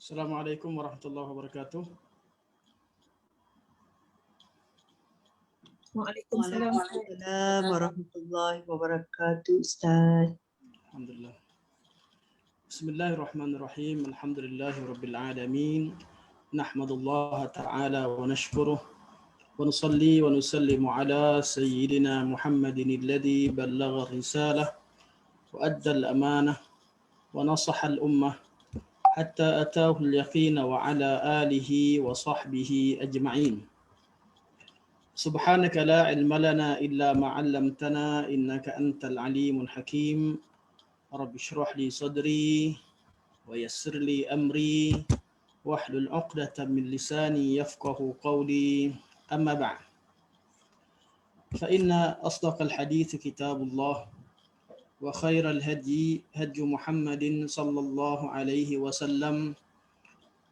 Assalamualaikum warahmatullahi wabarakatuh. Waalaikumsalam warahmatullahi wabarakatuh, Ustaz. Alhamdulillah. Bismillahirrahmanirrahim. Alhamdulillahi rabbil alamin. Nahmadullah ta'ala wa nashkuruh wa nusalli wa nusallimu ala sayyidina Muhammadin alladhi ballagha risalah wa adda al-amanah wa nasaha al-ummah hatta atahu al-yaqin wa ala alihi wa sahbihi ajma'in. سبحانك لا علم لنا إلا ما علمتنا إنك أنت العليم الحكيم رب اشرح لي صدري ويسر لي أمري واحلل عقدة من لساني يفقه قولي أما بعد فإن أصدق الحديث كتاب الله وخير الهدي هدي محمد صلى الله عليه وسلم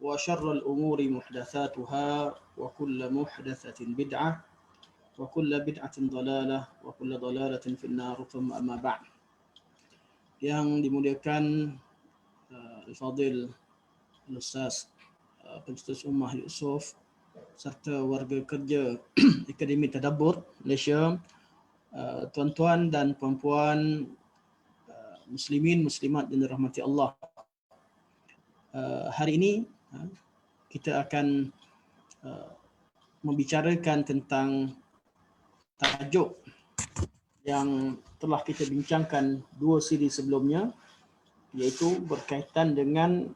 وشر الأمور محدثاتها وكل محدثة بدعة وكل بدعة ضلالة وكل ضلالة في النار ثم أما بعد. Yang dimuliakan Al-Fadil Al-Ustaz Pencetus Ummah Yusuf serta warga kerja Akademi Tadabbur Malaysia, tuan-tuan dan puan-puan muslimin muslimat yang dirahmati Allah. Hari ini kita akan membicarakan tentang tajuk yang telah kita bincangkan dua siri sebelumnya, iaitu berkaitan dengan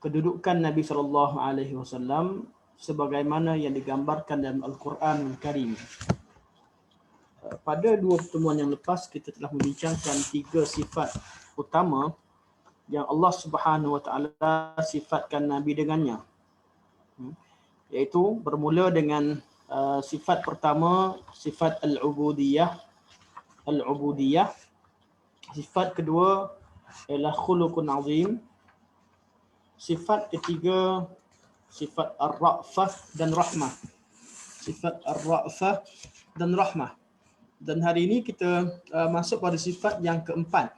kedudukan Nabi SAW sebagaimana yang digambarkan dalam Al-Quran Al-Karim. Pada dua pertemuan yang lepas kita telah membincangkan tiga sifat utama yang Allah Subhanahu Wa Taala sifatkan Nabi dengannya, iaitu bermula dengan sifat pertama, sifat al-ubudiyah. Sifat kedua ialah khuluqun azim. Sifat ketiga, sifat ar-ra'fah dan rahmah. Sifat ar-ra'fah dan rahmah. Dan hari ini kita masuk pada sifat yang keempat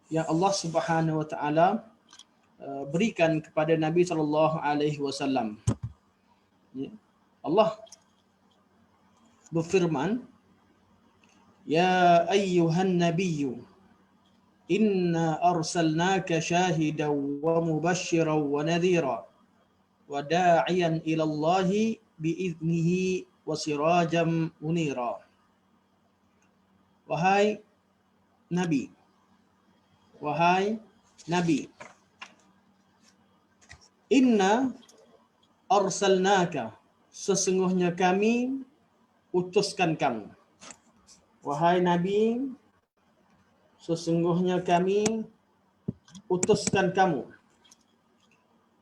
yang Allah Subhanahu Wa Taala berikan kepada Nabi SAW. Allah berfirman, Ya ayyuhan nabiyyu inna arsalnaka syahidan wa mubashiran wa nadhira wa da'iyan ila Allahi biiznihi wa sirajan munira. Wahai Nabi, inna arsalnaka, sesungguhnya kami utuskan kamu. Wahai Nabi, sesungguhnya kami utuskan kamu.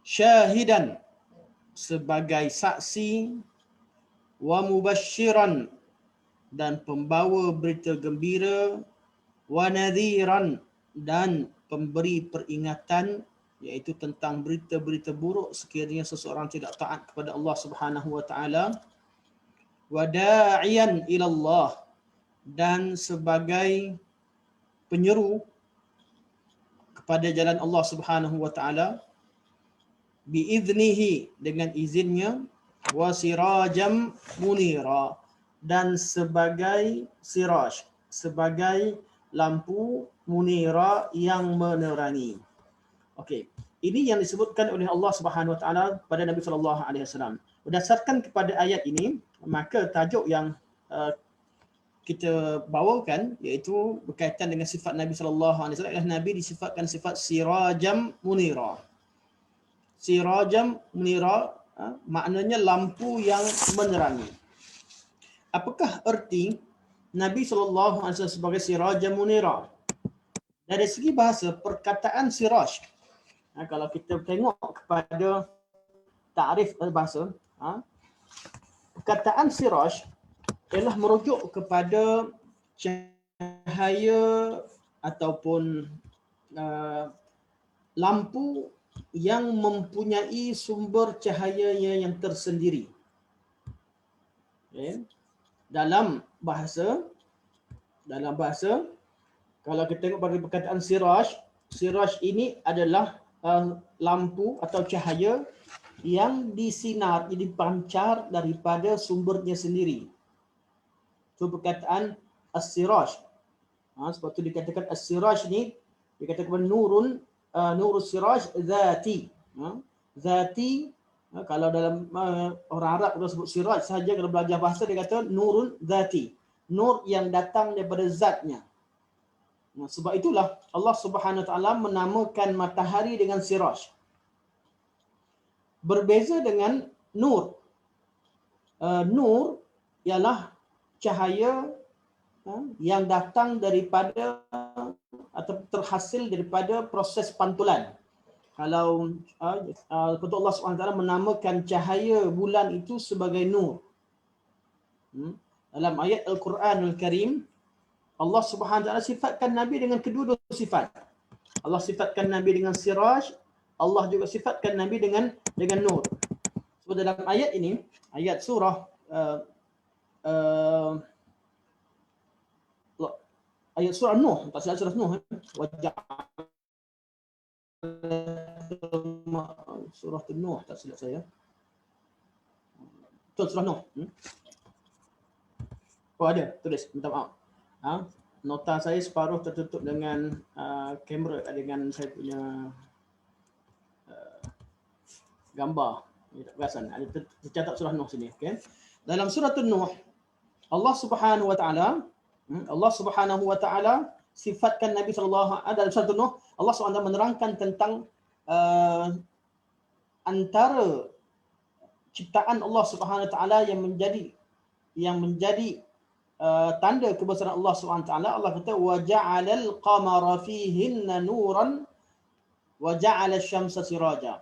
Syahidan, sebagai saksi, wa mubashiran, dan pembawa berita gembira, wa nadhiran, dan pemberi peringatan, iaitu tentang berita-berita buruk sekiranya seseorang tidak taat kepada Allah Subhanahu Wa Taala. Wa da'iyan ila Allah, dan sebagai penyeru kepada jalan Allah Subhanahu Wa Taala, biiznihi, dengan izinnya, wa sirajam munira, dan sebagai siraj, sebagai lampu, munira, yang menerangi. Okey, ini yang disebutkan oleh Allah Subhanahu Wa Taala pada Nabi sallallahu alaihi wasallam. Berdasarkan kepada ayat ini, maka tajuk yang kita bawakan iaitu berkaitan dengan sifat Nabi sallallahu alaihi wasallam ialah Nabi disifatkan sifat sirajam munira. Sirajam munira maknanya lampu yang menerangi. Apakah erti Nabi sallallahu alaihi wasallam sebagai sirajam munira? Dari segi bahasa, perkataan siraj, kalau kita tengok kepada takrif bahasa, perkataan siraj ialah merujuk kepada cahaya ataupun lampu yang mempunyai sumber cahayanya yang tersendiri. Okay. Dalam bahasa, kalau kita tengok pada perkataan siraj ini adalah lampu atau cahaya yang disinar, yang dipancar daripada sumbernya sendiri. Itu perkataan as-siraj. Sebab tu dikatakan as-siraj ni dikatakan nurus siraj zati. Zati, kalau dalam orang Arab kalau sebut siraj saja, kalau belajar bahasa dia kata nurun zati. Nur yang datang daripada zatnya. Sebab itulah Allah Subhanahu Wa Taala menamakan matahari dengan siraj. Berbeza dengan nur. Nur ialah cahaya yang datang daripada atau terhasil daripada proses pantulan. Kalau Allah SWT menamakan cahaya bulan itu sebagai nur. Dalam ayat Al-Quran Al-Karim, Allah SWT sifatkan Nabi dengan kedua-dua sifat. Allah sifatkan Nabi dengan siraj, Allah juga sifatkan Nabi dengan nur. Sebab dalam ayat ini, ayat surah ayat surah Nuh, tak silap surah Nuh, surah Nuh, tak silap saya. Betul, surah Nuh. Oh ada, tulis, minta maaf. Nota saya separuh tertutup dengan kamera, dengan saya punya gambar. Tak perasan, ada tercatat surah Nuh sini. Okay? Dalam surah Nuh, Allah Subhanahu Wa Taala sifatkan Nabi sallallahu alaihi dalam surah Nuh, Allah SWT menerangkan tentang antara ciptaan Allah Subhanahu Wa Taala yang menjadi tanda kebesaran Allah SWT. Allah kata wa ja'alal qamara fihinna nuran wa ja'ala asy-syamsa siraja.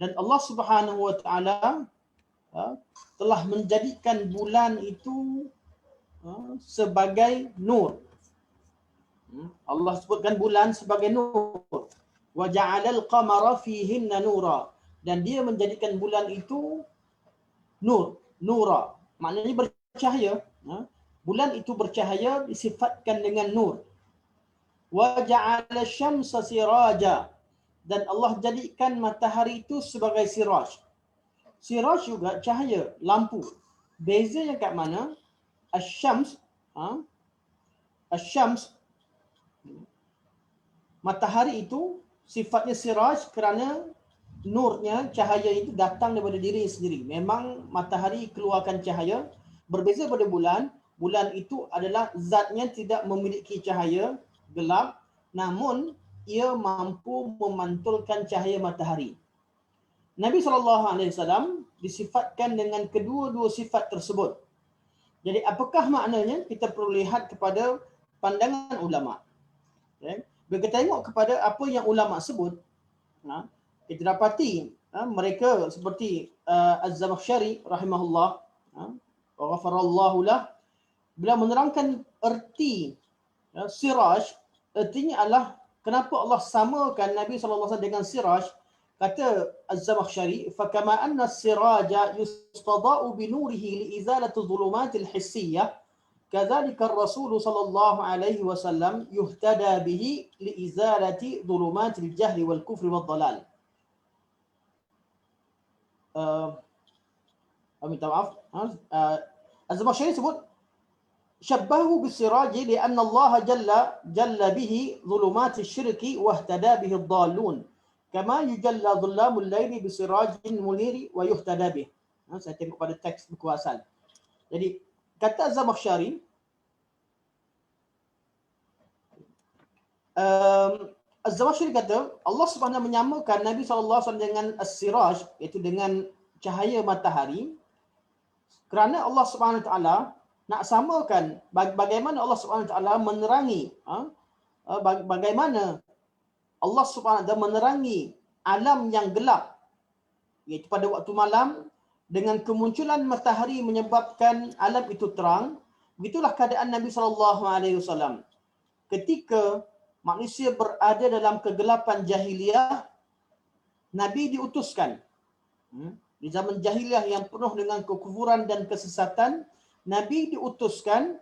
Dan Allah Subhanahu Wa Taala telah menjadikan bulan itu sebagai nur. Allah sebutkan bulan sebagai nur. Wa ja'alal qamara fihinna nura, dan dia menjadikan bulan itu nura, maknanya bercahaya. Bulan itu bercahaya, disifatkan dengan nur. Wa ja'ala asy-syamsa siraja, dan Allah jadikan matahari itu sebagai siraj. Siraj juga cahaya, lampu. Bezanya kat mana? Asy-syams, matahari itu sifatnya siraj kerana nurnya, cahaya itu datang daripada diri sendiri. Memang matahari keluarkan cahaya. Berbeza pada bulan, bulan itu adalah zatnya tidak memiliki cahaya, gelap, namun ia mampu memantulkan cahaya matahari. Nabi SAW disifatkan dengan kedua-dua sifat tersebut. Jadi apakah maknanya? Kita perlu lihat kepada pandangan ulama. Okay. Bila kita tengok kepada apa yang ulama sebut, kita dapati mereka seperti Az-Zamakhsyari rahimahullah wa ghafarallahu lah, beliau menerangkan erti siraj, ertinya adalah kenapa Allah samakan Nabi SAW dengan siraj. Kata Az-Zamakhsyari, fakama anna as-siraja yustada'u bi nurihi li izalati dhulumatil hissiyah, kadzalika ar-rasul sallallahu alaihi wasallam yuhtada bihi li izalati dhulumatil jahli wal kufri wad dhalal. Minta maaf. Az-Zamakhsyari sebut syabbahu bis-siraji li anna Allah jalla bihi dhulumatil syirki wa ihtada bihi ad-dallun. Kama yujalla dhulamul laili bisirajin muniri wa yuhtada bih. Saya tengok pada teks buku asal. Jadi kata Az-Zamakhsyari, Az-Zamakhsyari kata Allah Subhanahu menyamakan Nabi SAW dengan as-siraj, iaitu dengan cahaya matahari, kerana Allah Subhanahu Taala nak samakan bagaimana Allah Subhanahu Taala menerangi bagaimana Allah Subhanahu Taala menerangi alam yang gelap, iaitu pada waktu malam, dengan kemunculan matahari menyebabkan alam itu terang. Begitulah keadaan Nabi SAW. Ketika manusia berada dalam kegelapan jahiliyah, Nabi diutuskan. Di zaman jahiliyah yang penuh dengan kekufuran dan kesesatan, Nabi diutuskan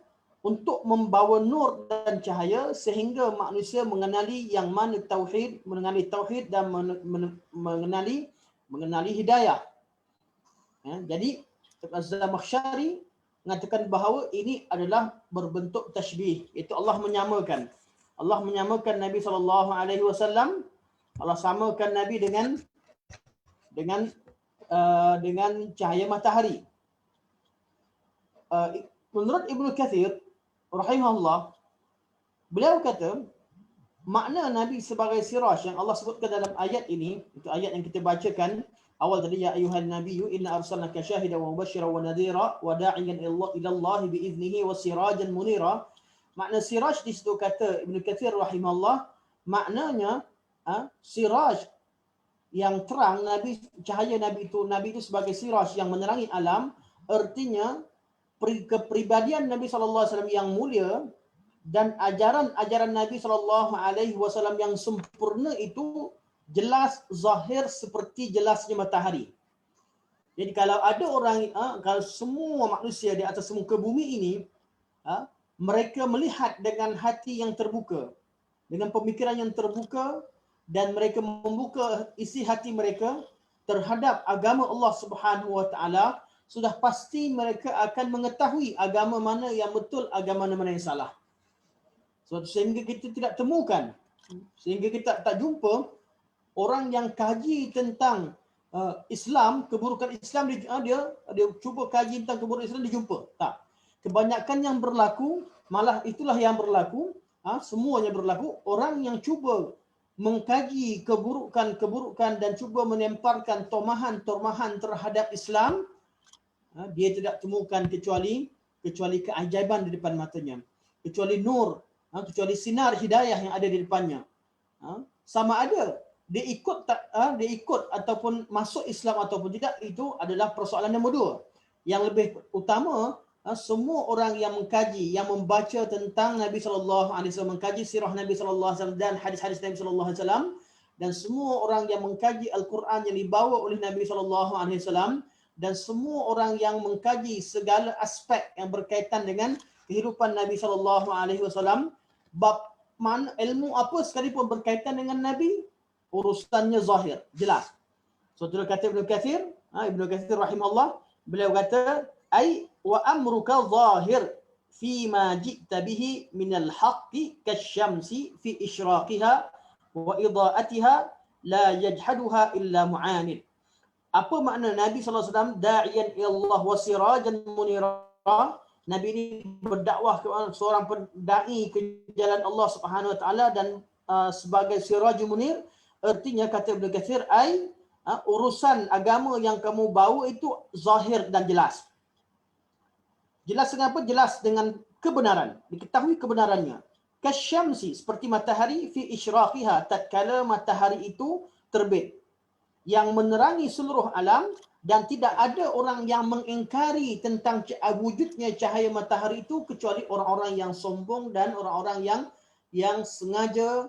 untuk membawa nur dan cahaya sehingga manusia mengenali yang mana tauhid, mengenali tauhid dan mengenali hidayah. Jadi Az-Zamakhsyari mengatakan bahawa ini adalah berbentuk tashbih, iaitu Allah menyamakan. Allah menyamakan Nabi SAW. Allah samakan Nabi dengan cahaya matahari. Menurut Ibnu Katsir rahimahullah, beliau kata makna Nabi sebagai siraj yang Allah sebutkan dalam ayat ini, itu ayat yang kita bacakan awal tadi, ya ayyuhan nabiyyu inna arsalnaka syahidan wa mubasysyiran wa nadhira wa da'iyan ila Allah bi idnihi wa sirajan munira. Makna siraj di situ kata Ibnu Katsir rahimahullah, maknanya siraj yang terang, Nabi, cahaya Nabi itu sebagai siraj yang menerangi alam, artinya kepribadian Nabi SAW yang mulia dan ajaran Nabi SAW yang sempurna itu jelas, zahir seperti jelasnya matahari. Jadi kalau ada orang, kalau semua manusia di atas muka bumi ini, mereka melihat dengan hati yang terbuka, dengan pemikiran yang terbuka, dan mereka membuka isi hati mereka terhadap agama Allah Subhanahu Wa Taala, sudah pasti mereka akan mengetahui agama mana yang betul, agama mana yang salah. Sehingga kita tidak temukan, sehingga kita tak jumpa orang yang kaji tentang Islam, keburukan Islam, dia cuba kaji tentang keburukan Islam, dia jumpa. Tak. Kebanyakan yang berlaku, malah itulah yang berlaku, semuanya berlaku, orang yang cuba mengkaji keburukan dan cuba menemparkan tomahan terhadap Islam, dia tidak temukan kecuali keajaiban di depan matanya, kecuali nur, kecuali sinar hidayah yang ada di depannya. Sama ada dia ikut ataupun masuk Islam ataupun tidak, itu adalah persoalan nombor dua. Yang lebih utama, semua orang yang mengkaji, yang membaca tentang Nabi SAW, mengkaji sirah Nabi SAW dan hadis-hadis Nabi SAW, dan semua orang yang mengkaji Al-Quran yang dibawa oleh Nabi SAW, dan semua orang yang mengkaji segala aspek yang berkaitan dengan kehidupan Nabi SAW, bab mana ilmu apa sekalipun berkaitan dengan Nabi, urusannya zahir, jelas. So tu kata Ibnu Katsir, Ibnu Katsir rahimahullah, beliau kata ai wa amruka zahir fi ma ji'ta bihi min al-haqqi kasyamsi fi ishraqiha wa idaatiha la yajhaduha illa mu'anid. Apa makna Nabi SAW da'iyan ila Allah wa sirajan munira? Nabi ini berdakwah kepada seorang pendai ke jalan Allah Subhanahu Wa Taala dan sebagai siraj munir, artinya kata Ibnu Katsir urusan agama yang kamu bawa itu zahir dan jelas. Jelas dengan apa? Jelas dengan kebenaran, diketahui kebenarannya. Kasyamsi, seperti matahari, fi ishraqiha, tatkala matahari itu terbit, yang menerangi seluruh alam, dan tidak ada orang yang mengingkari tentang wujudnya cahaya matahari itu kecuali orang-orang yang sombong dan orang-orang yang sengaja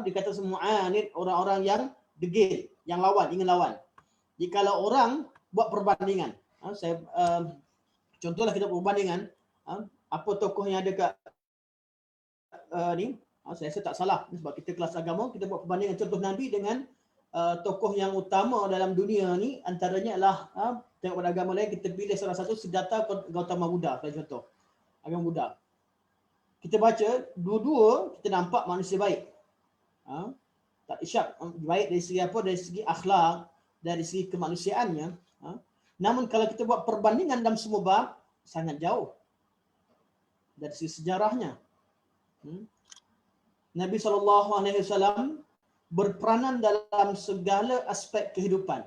dikata mu'anid, orang-orang yang degil, yang lawan, ingin lawan. Jadi kalau orang buat perbandingan, contohlah kita buat perbandingan, apa tokoh yang ada kat ni, saya rasa tak salah sebab kita kelas agama, kita buat perbandingan contoh Nabi dengan tokoh yang utama dalam dunia ni, antaranya adalah tengok pada agama lain, kita pilih salah satu Siddhartha Gautama Buddha, contoh agama Buddha. Kita baca dua-dua, kita nampak manusia baik. Tak isyak baik dari segi apa, dari segi akhlak, dari segi kemanusiaannya. Namun kalau kita buat perbandingan dalam semua bab, sangat jauh dari segi sejarahnya. Nabi SAW berperanan dalam segala aspek kehidupan.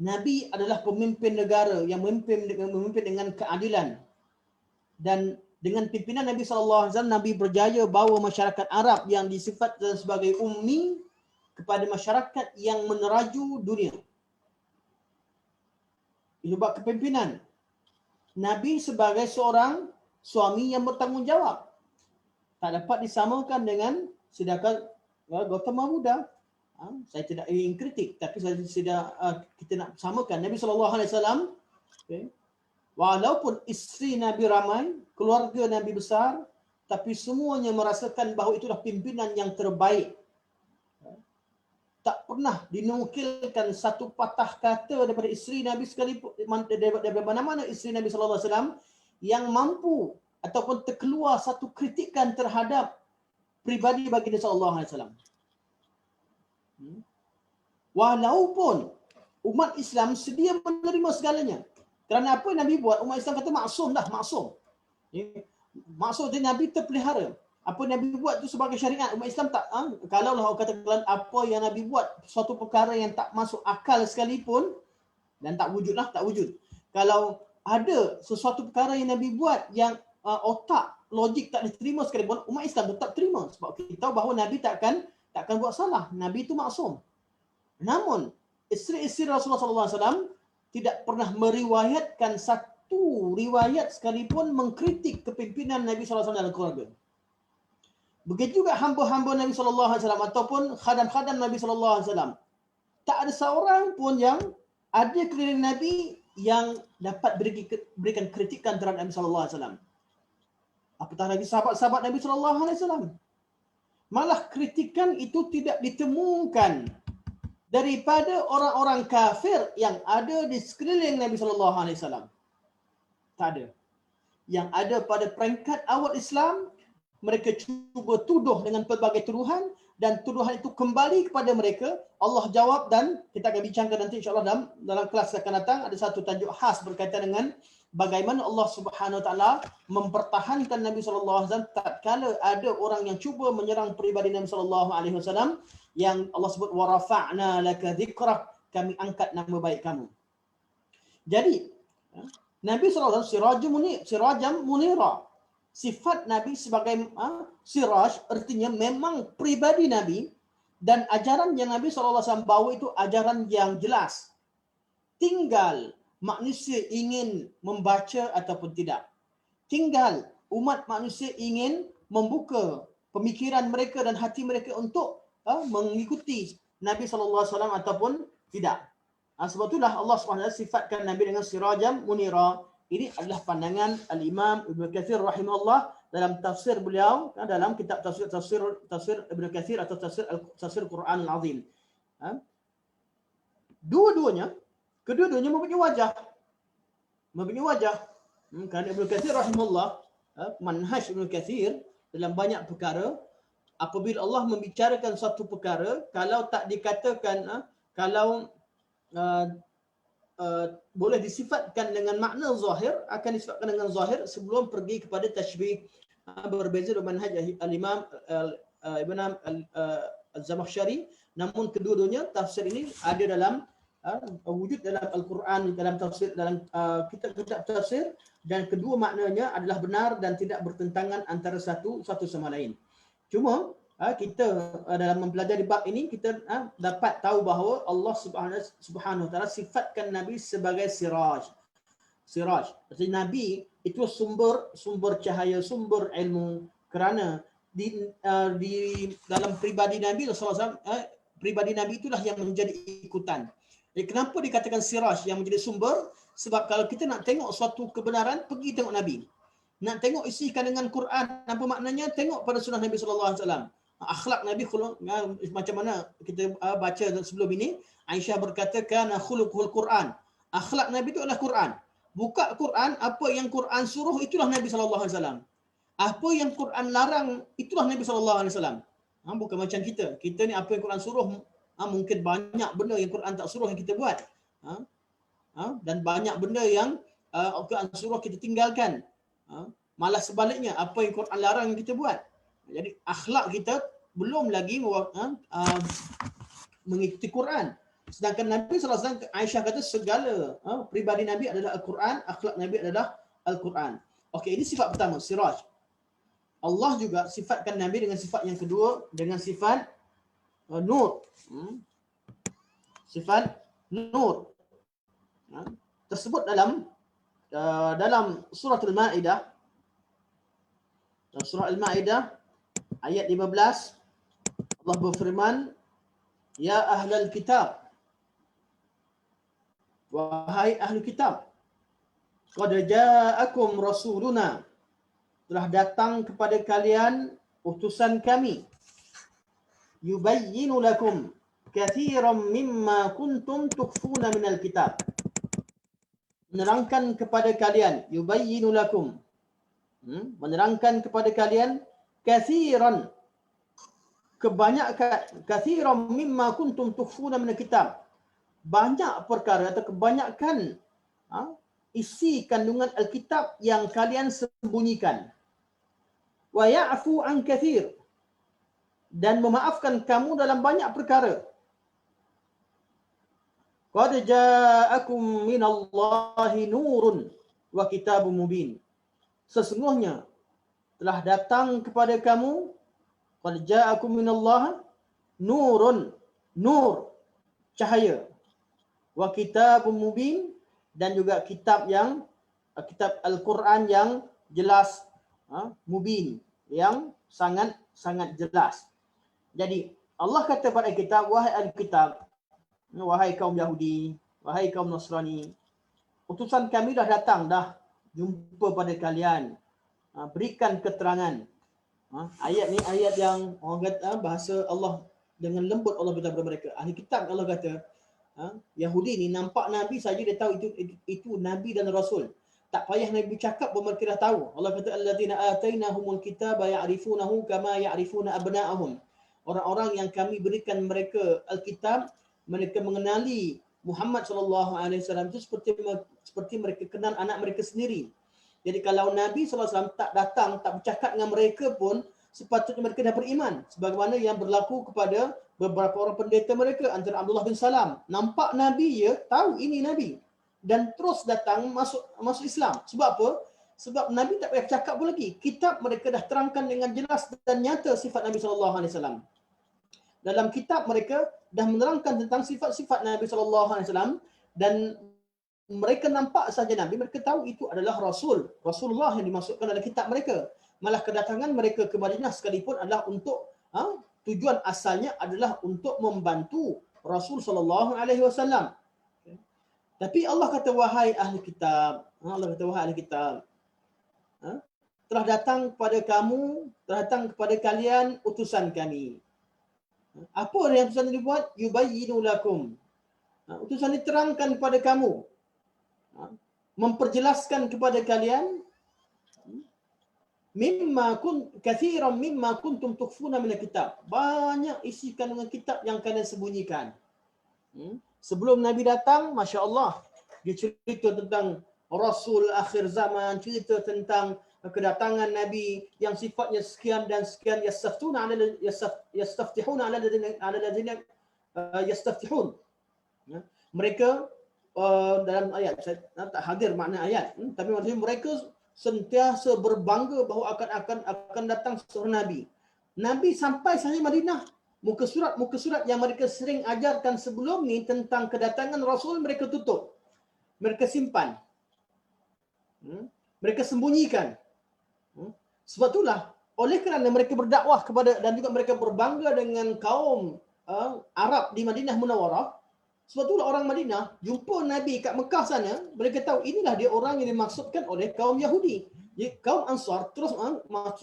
Nabi adalah pemimpin negara yang memimpin dengan keadilan, dan dengan pimpinan Nabi SAW, Nabi berjaya bawa masyarakat Arab yang disifatkan sebagai ummi kepada masyarakat yang meneraju dunia. Itu bab kepimpinan. Nabi sebagai seorang suami yang bertanggungjawab, tak dapat disamakan dengan sedangkan Gautama Buddha. Saya tidak ingin kritik, tapi kita nak samakan Nabi SAW. Okay, Walaupun isteri Nabi ramai, keluarga Nabi besar, tapi semuanya merasakan bahawa itulah pimpinan yang terbaik. Tak pernah dinukilkan satu patah kata daripada isteri Nabi sekalipun, daripada mana-mana isteri Nabi SAW yang mampu ataupun terkeluar satu kritikan terhadap pribadi baginda SAW. Walaupun umat Islam sedia menerima segalanya. Kerana apa yang Nabi buat, umat Islam kata maksum dah, maksum. Maksud dia Nabi terpelihara. Apa yang Nabi buat itu sebagai syariat. Umat Islam tak, kalaulah orang kata apa yang Nabi buat, suatu perkara yang tak masuk akal sekalipun, dan tak wujudlah, tak wujud. Kalau ada sesuatu perkara yang Nabi buat yang otak, logik tak diterima sekalipun, umat Islam tetap terima. Sebab kita tahu bahawa Nabi takkan buat salah. Nabi itu maksum. Namun, isteri-isteri Rasulullah SAW tidak pernah meriwayatkan satu riwayat sekalipun mengkritik kepimpinan Nabi SAW dalam keluarga. Begitu juga hamba-hamba Nabi SAW ataupun khadam-khadam Nabi SAW. Tak ada seorang pun yang ada keliling Nabi yang dapat berikan kritikan terhadap Nabi SAW. Apatah lagi sahabat-sahabat Nabi SAW. Malah kritikan itu tidak ditemukan daripada orang-orang kafir yang ada di sekeliling Nabi SAW. Tak ada. Yang ada pada peringkat awal Islam, mereka cuba tuduh dengan pelbagai tuduhan dan tuduhan itu kembali kepada mereka. Allah jawab dan kita akan bincangkan nanti insyaAllah dalam kelas akan datang. Ada satu tajuk khas berkaitan dengan bagaimana Allah Subhanahu Wa Taala mempertahankan Nabi SAW tatkala ada orang yang cuba menyerang peribadi Nabi SAW yang Allah sebut wa rafa'na laka dzikrak, kami angkat nama baik kamu. Jadi Nabi SAW sirajam munira. Sifat Nabi sebagai siraj artinya memang pribadi Nabi dan ajaran yang Nabi SAW bawa itu ajaran yang jelas. Tinggal manusia ingin membaca ataupun tidak. Tinggal umat manusia ingin membuka pemikiran mereka dan hati mereka untuk mengikuti Nabi SAW ataupun tidak. Sebab itulah Allah SWT sifatkan Nabi dengan sirajam munira. Ini adalah pandangan Al-Imam Ibn Kathir rahimahullah dalam tafsir beliau, dalam kitab tafsir Ibn Kathir atau tafsir Quran Al-Azim. Kedua-duanya mempunyai wajah. Kerana Ibn Kathir rahimahullah, manhaj Ibn Kathir dalam banyak perkara, apabila Allah membicarakan satu perkara, kalau tak dikatakan, boleh disifatkan dengan makna zahir, akan disifatkan dengan zahir sebelum pergi kepada tashbih. Berbeza dengan manhaj al-Imam Ibn al-Zamakhsyari. Namun kedua-duanya tafsir ini ada dalam wujud dalam Al-Quran, dalam tafsir, dalam kitab-kitab tafsir, dan kedua maknanya adalah benar dan tidak bertentangan antara satu sama lain. Cuma kita dalam mempelajari bab ini kita dapat tahu bahawa Allah Subhanahu Wa Taala sifatkan Nabi sebagai siraj. Artinya Nabi itu sumber cahaya, sumber ilmu, kerana di dalam pribadi Nabi SAW, pribadi Nabi itulah yang menjadi ikutan. Jadi kenapa dikatakan siraj yang menjadi sumber? Sebab kalau kita nak tengok suatu kebenaran, pergi tengok Nabi. Nak tengok isikan dengan Quran, apa maknanya? Tengok pada sunnah Nabi SAW. Akhlak Nabi, macam mana kita baca sebelum ini, Aisyah berkata kana khuluquhul Quran. Akhlak Nabi itu adalah Quran. Buka Quran, apa yang Quran suruh itulah Nabi SAW. Apa yang Quran larang itulah Nabi SAW. Bukan macam kita. Kita ni apa yang Quran suruh, mungkin banyak benda yang Quran tak suruh yang kita buat. Dan banyak benda yang Quran suruh kita tinggalkan. Malah sebaliknya, apa yang Quran larang yang kita buat. Jadi akhlak kita belum lagi mengikuti Quran. Sedangkan Nabi SAW, Aisyah kata segala pribadi Nabi adalah Al-Quran, akhlak Nabi adalah Al-Quran. Okey, ini sifat pertama, siraj. Allah juga sifatkan Nabi dengan sifat yang kedua, dengan sifat nur. Sifat nur. Tersebut dalam surah Al-Ma'idah. Dalam surah Al-Ma'idah ayat 15, Allah berfirman, ya ahlal kitab, wahai ahli kitab, qad ja'akum rasuluna, telah datang kepada kalian utusan kami, yubayyinu lakum kathiran mimma kuntum tukhfuna minal kitab, menerangkan kepada kalian, yubayyinu lakum, menerangkan kepada kalian kathiran, kebanyakan, kathiran mimma kuntum tukhfuna minal kitab, banyak perkara atau kebanyakan isi kandungan Alkitab yang kalian sembunyikan. Wa ya'fu an kathir, dan memaafkan kamu dalam banyak perkara. Qad ja'akum minallahi nurun wa kitabun mubin, sesungguhnya telah datang kepada kamu, qad ja'akum minallahi nurun, nur, cahaya, wa kitabun mubin, dan juga kitab yang kitab Al-Quran yang jelas, mubin, yang sangat jelas. Jadi Allah kata pada kita, wahai Al-Kitab, wahai kaum Yahudi, wahai kaum Nasrani, utusan kami dah datang, dah jumpa pada kalian, berikan keterangan. Ayat ni ayat yang orang kata bahasa Allah dengan lembut. Allah berkata kepada mereka, ahli kitab, Allah kata Yahudi ni nampak Nabi saja dia tahu itu Nabi dan Rasul. Tak payah Nabi bercakap pun mereka dah tahu. Allah kata alladzina atainahumul kitaba ya'rifunahu kama ya'rifuna abna'ahum. Orang-orang yang kami berikan mereka Alkitab, mereka mengenali Muhammad sallallahu alaihi wasallam itu seperti mereka kenal anak mereka sendiri. Jadi kalau Nabi sallallahu alaihi wasallam tak datang, tak bercakap dengan mereka pun, sepatutnya mereka dah beriman, sebagaimana yang berlaku kepada beberapa orang pendeta mereka, antara Abdullah bin Salam. Nampak Nabi, ya, tahu ini Nabi, dan terus datang masuk Islam. Sebab apa? Sebab Nabi tak payah cakap pun lagi. Kitab mereka dah terangkan dengan jelas dan nyata sifat Nabi sallallahu alaihi wasallam. Dalam kitab mereka dah menerangkan tentang sifat-sifat Nabi sallallahu alaihi wasallam, dan mereka nampak saja Nabi, mereka tahu itu adalah Rasulullah yang dimasukkan dalam kitab mereka. Malah kedatangan mereka ke Madinah sekalipun adalah untuk tujuan asalnya adalah untuk membantu Rasul sallallahu alaihi wasallam. Tapi Allah kata, wahai ahli kitab, Allah kata, wahai ahli kitab, telah datang kepada kamu, telah datang kepada kalian utusan kami. Apa yang utusan ini buat? Yubayyinu lakum. Utusan ini terangkan kepada kamu, memperjelaskan kepada kalian kathiran mimma kuntum tukhfuna min kitab, banyak isi kandungan kitab yang kalian sembunyikan. Sebelum Nabi datang, masya-Allah, dia cerita tentang Rasul akhir zaman, cerita tentang kedatangan Nabi yang sifatnya sekian dan sekian, yastaftihuna ala ladina yastaftihun. Mereka dalam ayat, saya tak hadir makna ayat, tapi maksudnya mereka sentiasa berbangga bahawa akan datang seorang Nabi. Nabi sampai sahaja Madinah, muka surat yang mereka sering ajarkan sebelum ni tentang kedatangan Rasul mereka tutup, mereka simpan, mereka sembunyikan. Sebab itulah, oleh kerana mereka berdakwah kepada dan juga mereka berbangga dengan kaum Arab di Madinah Munawarah, sebab itulah orang Madinah jumpa Nabi kat Mekah sana, mereka tahu inilah dia orang yang dimaksudkan oleh kaum Yahudi. Jadi kaum Ansar terus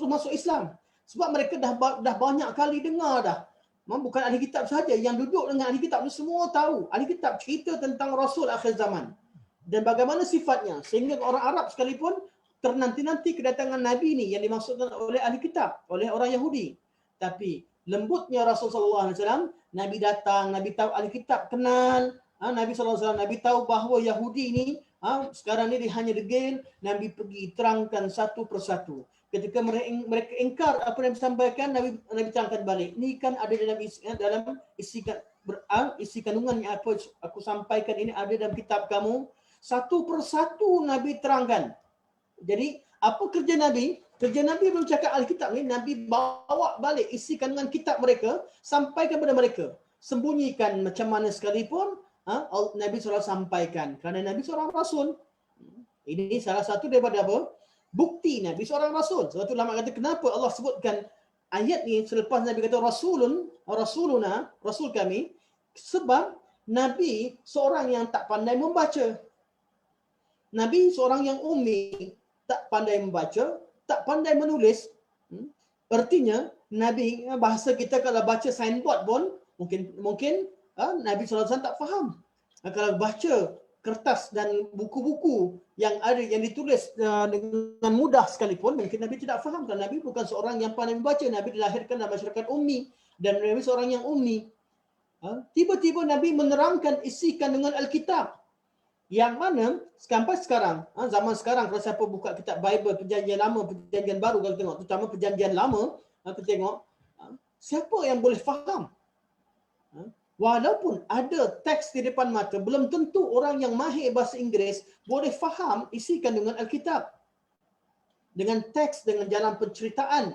masuk Islam. Sebab mereka dah banyak kali dengar dah. Bukan ahli kitab sahaja, yang duduk dengan ahli kitab ni semua tahu. Ahli kitab cerita tentang Rasul akhir zaman dan bagaimana sifatnya, sehingga orang Arab sekalipun ternanti-nanti kedatangan Nabi ni yang dimaksudkan oleh ahli kitab, oleh orang Yahudi. Tapi lembutnya Rasul sallallahu alaihi wasallam, Nabi datang, Nabi tahu ahli kitab kenal, Nabi sallallahu alaihi wasallam Nabi tahu bahawa Yahudi ni sekarang ni dia hanya degil, Nabi pergi terangkan satu persatu. Ketika mereka ingkar apa yang disampaikan, Nabi terangkan balik. Ni kan ada dalam isi kandungan yang aku sampaikan ini ada dalam kitab kamu. Satu persatu Nabi terangkan. Jadi apa kerja Nabi? Kerja Nabi belum cakap Alkitab ni, Nabi bawa balik isi kandungan kitab mereka, sampaikan kepada mereka. Sembunyikan macam mana sekalipun, Nabi SAW sampaikan. Kerana Nabi seorang Rasul. Ini salah satu daripada apa? Bukti Nabi seorang Rasul. Sebab itu ulama kata, kenapa Allah sebutkan ayat ni selepas Nabi kata Rasuluna, Rasul kami? Sebab Nabi seorang yang tak pandai membaca. Nabi seorang yang ummi, tak pandai membaca, tak pandai menulis. Artinya Nabi, bahasa kita kalau baca signboard pun mungkin Nabi SAW tak faham. Kalau baca kertas dan buku-buku yang ada yang ditulis dengan mudah sekalipun, mungkin Nabi tidak faham. Kerana Nabi bukan seorang yang pandai membaca. Nabi dilahirkan dalam masyarakat ummi dan Nabi seorang yang ummi. Tiba-tiba Nabi menerangkan isi kandungan Alkitab. Yang mana sampai sekarang, zaman sekarang kalau siapa buka kitab Bible, perjanjian lama, perjanjian baru, kalau tengok, terutama perjanjian lama, kita tengok, siapa yang boleh faham? Walaupun ada teks di depan mata, belum tentu orang yang mahir bahasa Inggeris boleh faham isi kandungan Alkitab. Dengan teks, dengan jalan penceritaan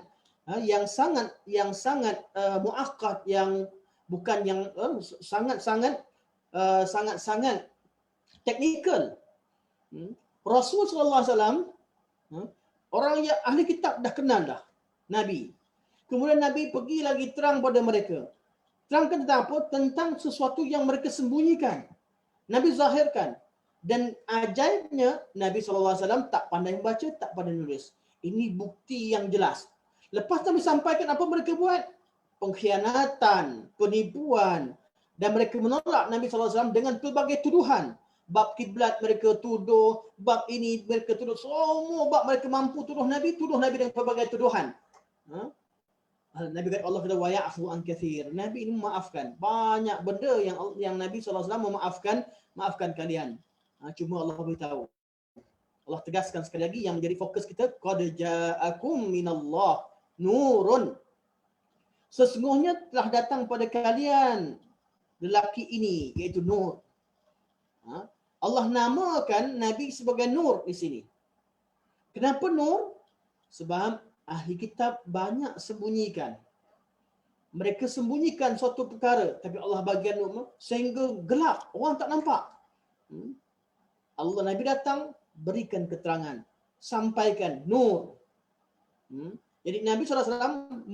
yang sangat muakkad, yang bukan yang sangat teknikal. Rasul sallallahu alaihi wasallam, orang yang ahli kitab dah kenal dah Nabi. Kemudian Nabi pergi lagi terang pada mereka. Terangkan tentang apa? Tentang sesuatu yang mereka sembunyikan. Nabi zahirkan. Dan ajaibnya Nabi SAW tak pandai membaca, tak pandai menulis. Ini bukti yang jelas. Lepas Nabi sampaikan apa mereka buat? Pengkhianatan, penipuan. Dan mereka menolak Nabi SAW dengan pelbagai tuduhan. Bab kiblat mereka tuduh, bab ini mereka tuduh. Semua bab mereka mampu tuduh Nabi dengan pelbagai tuduhan. Nabi kata Allah kata wa ya'fu an katsir. Nabi ini memaafkan banyak benda yang Nabi SAW maafkan kalian. Cuma Allah beritahu. Allah tegaskan sekali lagi yang menjadi fokus kita, qad ja'akum minallah nurun. Sesungguhnya telah datang pada kalian lelaki ini, iaitu Nur. Allah namakan Nabi sebagai Nur di sini. Kenapa Nur? Sebab ahli kitab banyak sembunyikan. Mereka sembunyikan suatu perkara, tapi Allah bagian Nur sehingga gelap, orang tak nampak. Allah Nabi datang, berikan keterangan, sampaikan Nur. Jadi Nabi SAW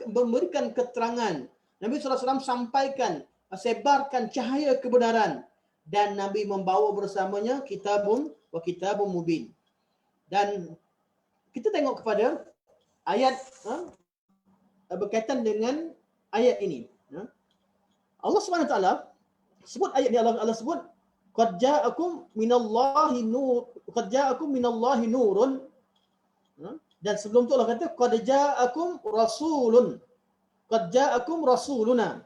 memberikan keterangan. Nabi SAW sampaikan, sebarkan cahaya kebenaran. Dan Nabi membawa bersamanya kitabun wa kitabun mubin. Dan kita tengok kepada ayat berkaitan dengan ayat ini. Allah SWT sebut ayat ni, Allah sebut qad ja'akum minallahi nur, qad ja'akum minallahi nurun. Dan sebelum tu Allah kata qad ja'akum rasulun, qad ja'akum rasuluna,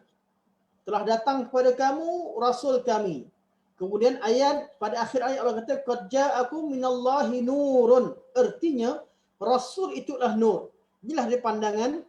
telah datang kepada kamu rasul kami. Kemudian pada akhir ayat Allah kata qad ja'akum minallahi nurun, artinya rasul itulah nur. Inilah dia pandangan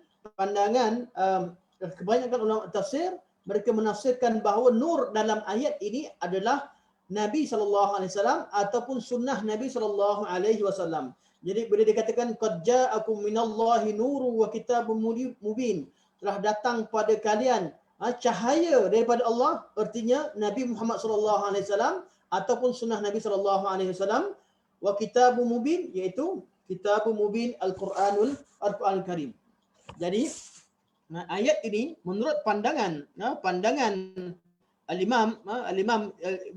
kebanyakan ulama tafsir, mereka menafsirkan bahawa nur dalam ayat ini adalah Nabi SAW ataupun sunnah Nabi SAW. Jadi bila dikatakan qad ja'akum minallahi nurun wa kitabun mubin, telah datang pada kalian cahaya daripada Allah, artinya Nabi Muhammad SAW ataupun sunnah Nabi SAW, wa kitabun mubin, iaitu kitabun mubin Al-Quranul Karim. Jadi ayat ini menurut pandangan Al-Imam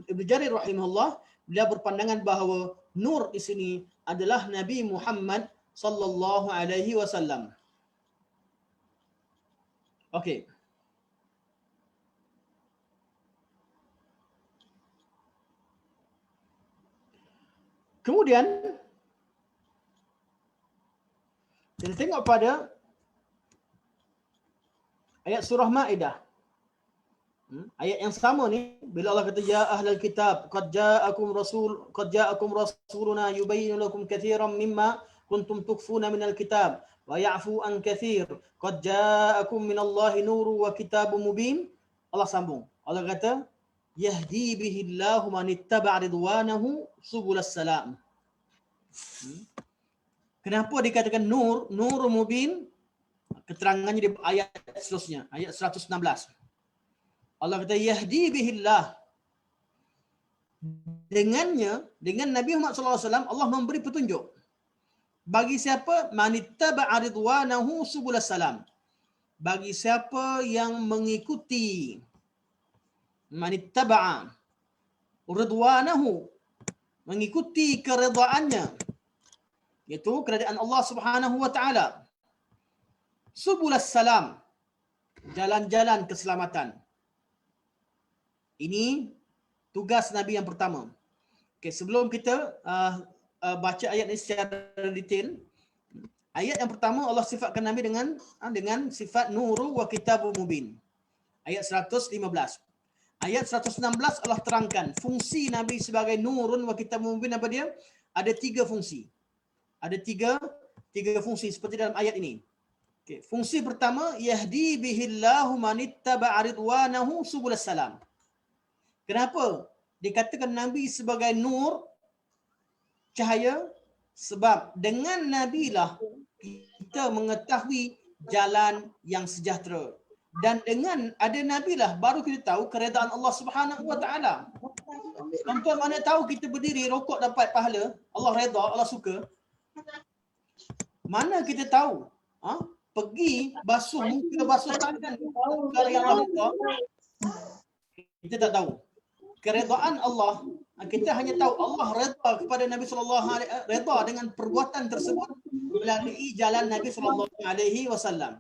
Ibn Jarir rahimahullah, beliau berpandangan bahawa nur di sini adalah Nabi Muhammad sallallahu alaihi wasallam. Okey. Kemudian kita tengok pada ayat surah Maidah. Ayat yang sama ni bila Allah kata ya ahlal kitab qad ja'akum rasuluna yubayyinu lakum katsiran mimma kuntum tukfuna minal kitab wa ya'fu an katsir qad ja'akum minallahi nurun wa kitabun mubin. Allah sambung. Allah kata yahdi bihillahu man ittaba'a ridwanahu subulas salam. Kenapa dikatakan nur mubin? Keterangannya di ayat seterusnya, ayat 116. Allah kata yahdi bihillah. Dengan Nabi Muhammad SAW Allah memberi petunjuk. Bagi siapa? Manittaba'a ridwanahu subulas salam. Bagi siapa yang mengikuti manittaba'a ridwanahu, mengikuti keredaannya, iaitu keredaan Allah Subhanahu wa taala. Subulas salam, jalan-jalan keselamatan. Ini tugas Nabi yang pertama. Okay, sebelum kita baca ayat ini secara detail, ayat yang pertama Allah sifatkan Nabi dengan sifat nuru wa kitabun mubin. Ayat 115. Ayat 116 Allah terangkan fungsi Nabi sebagai nurun wa kitabun mubin apa dia? Ada 3 fungsi. Ada tiga fungsi seperti dalam ayat ini. Okay. Fungsi pertama, yahdi bihillahu manittaba'a ridwanahu subulas salam. Kenapa dikatakan Nabi sebagai nur, cahaya? Sebab dengan Nabi lah kita mengetahui jalan yang sejahtera. Dan dengan ada Nabi lah baru kita tahu keredaan Allah Subhanahu wa taala. Tuan-tuan mana tahu kita berdiri rokok dapat pahala, Allah redha, Allah suka. Mana kita tahu? Pergi basuh muka, basuh tangan perkara yang Allah redha. Kita tak tahu. Keredaan Allah, kita hanya tahu Allah redha kepada Nabi sallallahu alaihi wasallam, redha dengan perbuatan tersebut melalui jalan Nabi sallallahu alaihi wasallam.